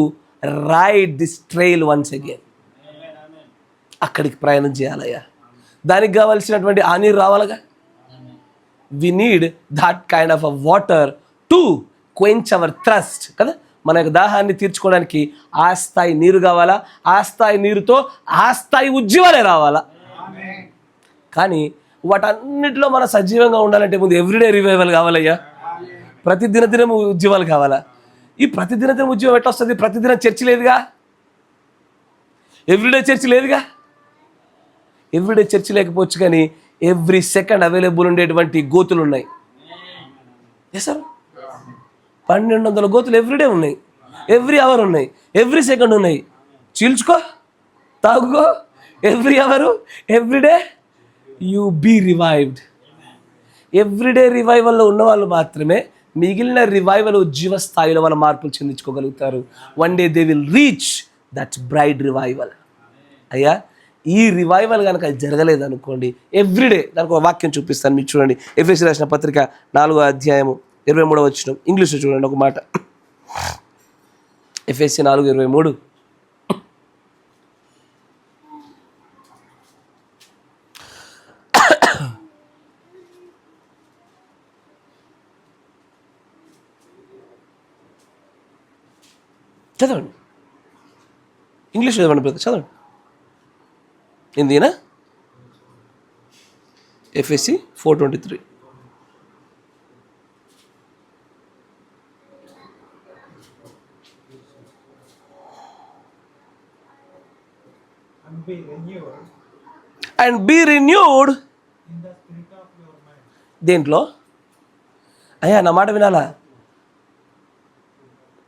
ride this trail once again. అక్కడికి ప్రయాణం చేయాలయ్యా. దానికి కావాల్సినటువంటి ఆ నీరు రావాలిగా. We need that kind of a water to quench our thirst కదా. మన యొక్క దాహాన్ని తీర్చుకోవడానికి ఆ స్థాయి నీరు కావాలా. ఆ స్థాయి నీరుతో ఆ స్థాయి ఉద్యమాలే రావాలా. కానీ వాటన్నిటిలో మనం సజీవంగా ఉండాలంటే ముందు ఎవ్రీడే రివైవల్ కావాలయ్యా. ప్రతిదినం ఉద్యమాలు కావాలా. ఈ ప్రతిదినం ఉద్యమం ఎట్లా వస్తుంది? ప్రతిదినం చర్చ్ లేదుగా, ఎవ్రీడే చర్చ్ లేదుగా. ఎవ్రీడే చర్చ్ లేకపోవచ్చు కానీ ఎవ్రీ సెకండ్ అవైలబుల్ ఉండేటువంటి గోతులు ఉన్నాయి. ఎస్ సార్, 1200 గోతులు ఎవ్రీడే ఉన్నాయి, ఎవ్రీ అవర్ ఉన్నాయి, ఎవ్రీ సెకండ్ ఉన్నాయి. చీల్చుకో, తాగుకో, every hour, everyday you be revived. ఎవ్రీడే రివైవల్లో ఉన్నవాళ్ళు మాత్రమే మిగిలిన రివైవల్ జీవ స్థాయిలో వాళ్ళ మార్పులు చెందించుకోగలుగుతారు. One day they will reach that bride's revival. అయ్యా, ఈ రివైవల్ కనుక జరగలేదు అనుకోండి, ఎవ్రీడే దానికి ఒక వాక్యం చూపిస్తాను మీకు చూడండి. ఎఫెసీ రాసిన పత్రిక 4వ అధ్యాయము 23వ వచనం, ఇంగ్లీష్లో చూడండి ఒక మాట. ఎఫెసీ 4:23. చదవండి, ఇంగ్లీష్ చదవండి బ్రదర్, చదవండి. హిందీనా? FSC 4:23. And be renewed in the spirit of your mind. దేంట్లో అయ్యా? నా మాట వినాలా?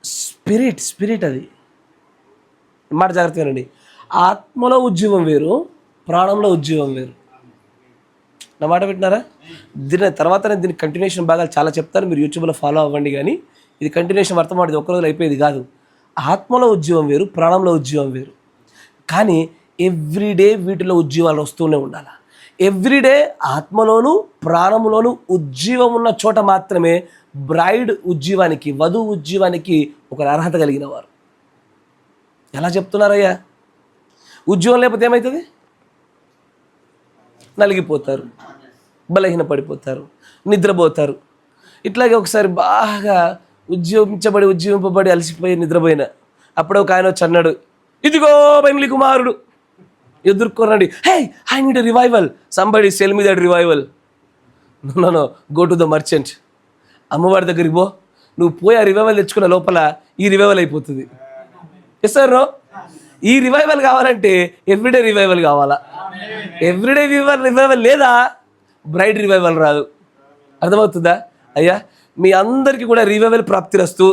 స్పిరిట్ అది మాట జాగ్రత్తగానండి. ఆత్మలో ఉద్యమం వేరు, ప్రాణంలో ఉద్యోగం వేరు. నా మాట పెట్టినారా? తర్వాత నేను దీని కంటిన్యూషన్ భాగాలు చాలా చెప్తాను, మీరు యూట్యూబ్లో ఫాలో అవ్వండి. కానీ ఇది కంటిన్యూషన్ వర్తమానం ఒక్క రోజులో అయిపోయేది కాదు. ఆత్మలో ఉద్యోగం వేరు, ప్రాణంలో ఉద్యోగం వేరు. కానీ ఎవ్రీడే వీటిలో ఉద్యోగాలు వస్తూనే ఉండాలి. ఎవ్రీడే ఆత్మలోను ప్రాణంలోను ఉజ్జీవం ఉన్న చోట మాత్రమే బ్రైడ్ ఉజ్జీవానికి, వధువు ఉజ్జీవానికి ఒక అర్హత కలిగిన వారు. ఎలా చెప్తున్నారయ్యా? ఉద్యోగం లేకపోతే ఏమవుతుంది? నలిగిపోతారు, బలహీన పడిపోతారు, నిద్రపోతారు. ఇట్లాగే ఒకసారి బాగా ఉజ్జీవింపబడి అలసిపోయి నిద్రపోయిన అప్పుడు ఒక ఆయన వచ్చి అన్నాడు, ఇదిగో పెండ్లి కుమారుడు, ఎదుర్కొనండి. Hey, I need a revival, somebody sell me that revival. No, go to the merchant. అమ్మవారి దగ్గరికి పో, నువ్వు పోయి ఆ రివైవల్ తెచ్చుకున్న లోపల ఈ రివైవల్ అయిపోతుంది. Yes sir no? ఈ రివైవల్ కావాలంటే ఎవ్రీడే రివైవల్ కావాలా? ఎవ్రీడే రివైవల్ లేదా బ్రైడ్ రివైవల్ రాదు. అర్థమవుతుందా అయ్యా? మీ అందరికీ కూడా రివైవల్ ప్రాప్తిరస్తూ,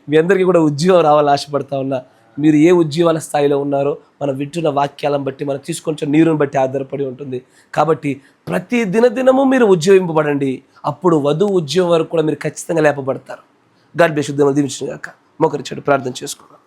మీ అందరికీ కూడా ఉద్యోగం రావాలని ఆశపడతా ఉన్నా. మీరు ఏ ఉద్యోగాల స్థాయిలో ఉన్నారో మనం వింటున్న వాక్యాలను బట్టి, మనం తీసుకొంచెం నీరుని బట్టి ఆధారపడి ఉంటుంది. కాబట్టి ప్రతి దినదినము మీరు ఉద్యోగింపబడండి. అప్పుడు వధువు ఉద్యోగం వరకు కూడా మీరు ఖచ్చితంగా లేపబడతారు. God bless you. దీవించును గాక. మోకరించండి, ప్రార్థన చేసుకుందాం.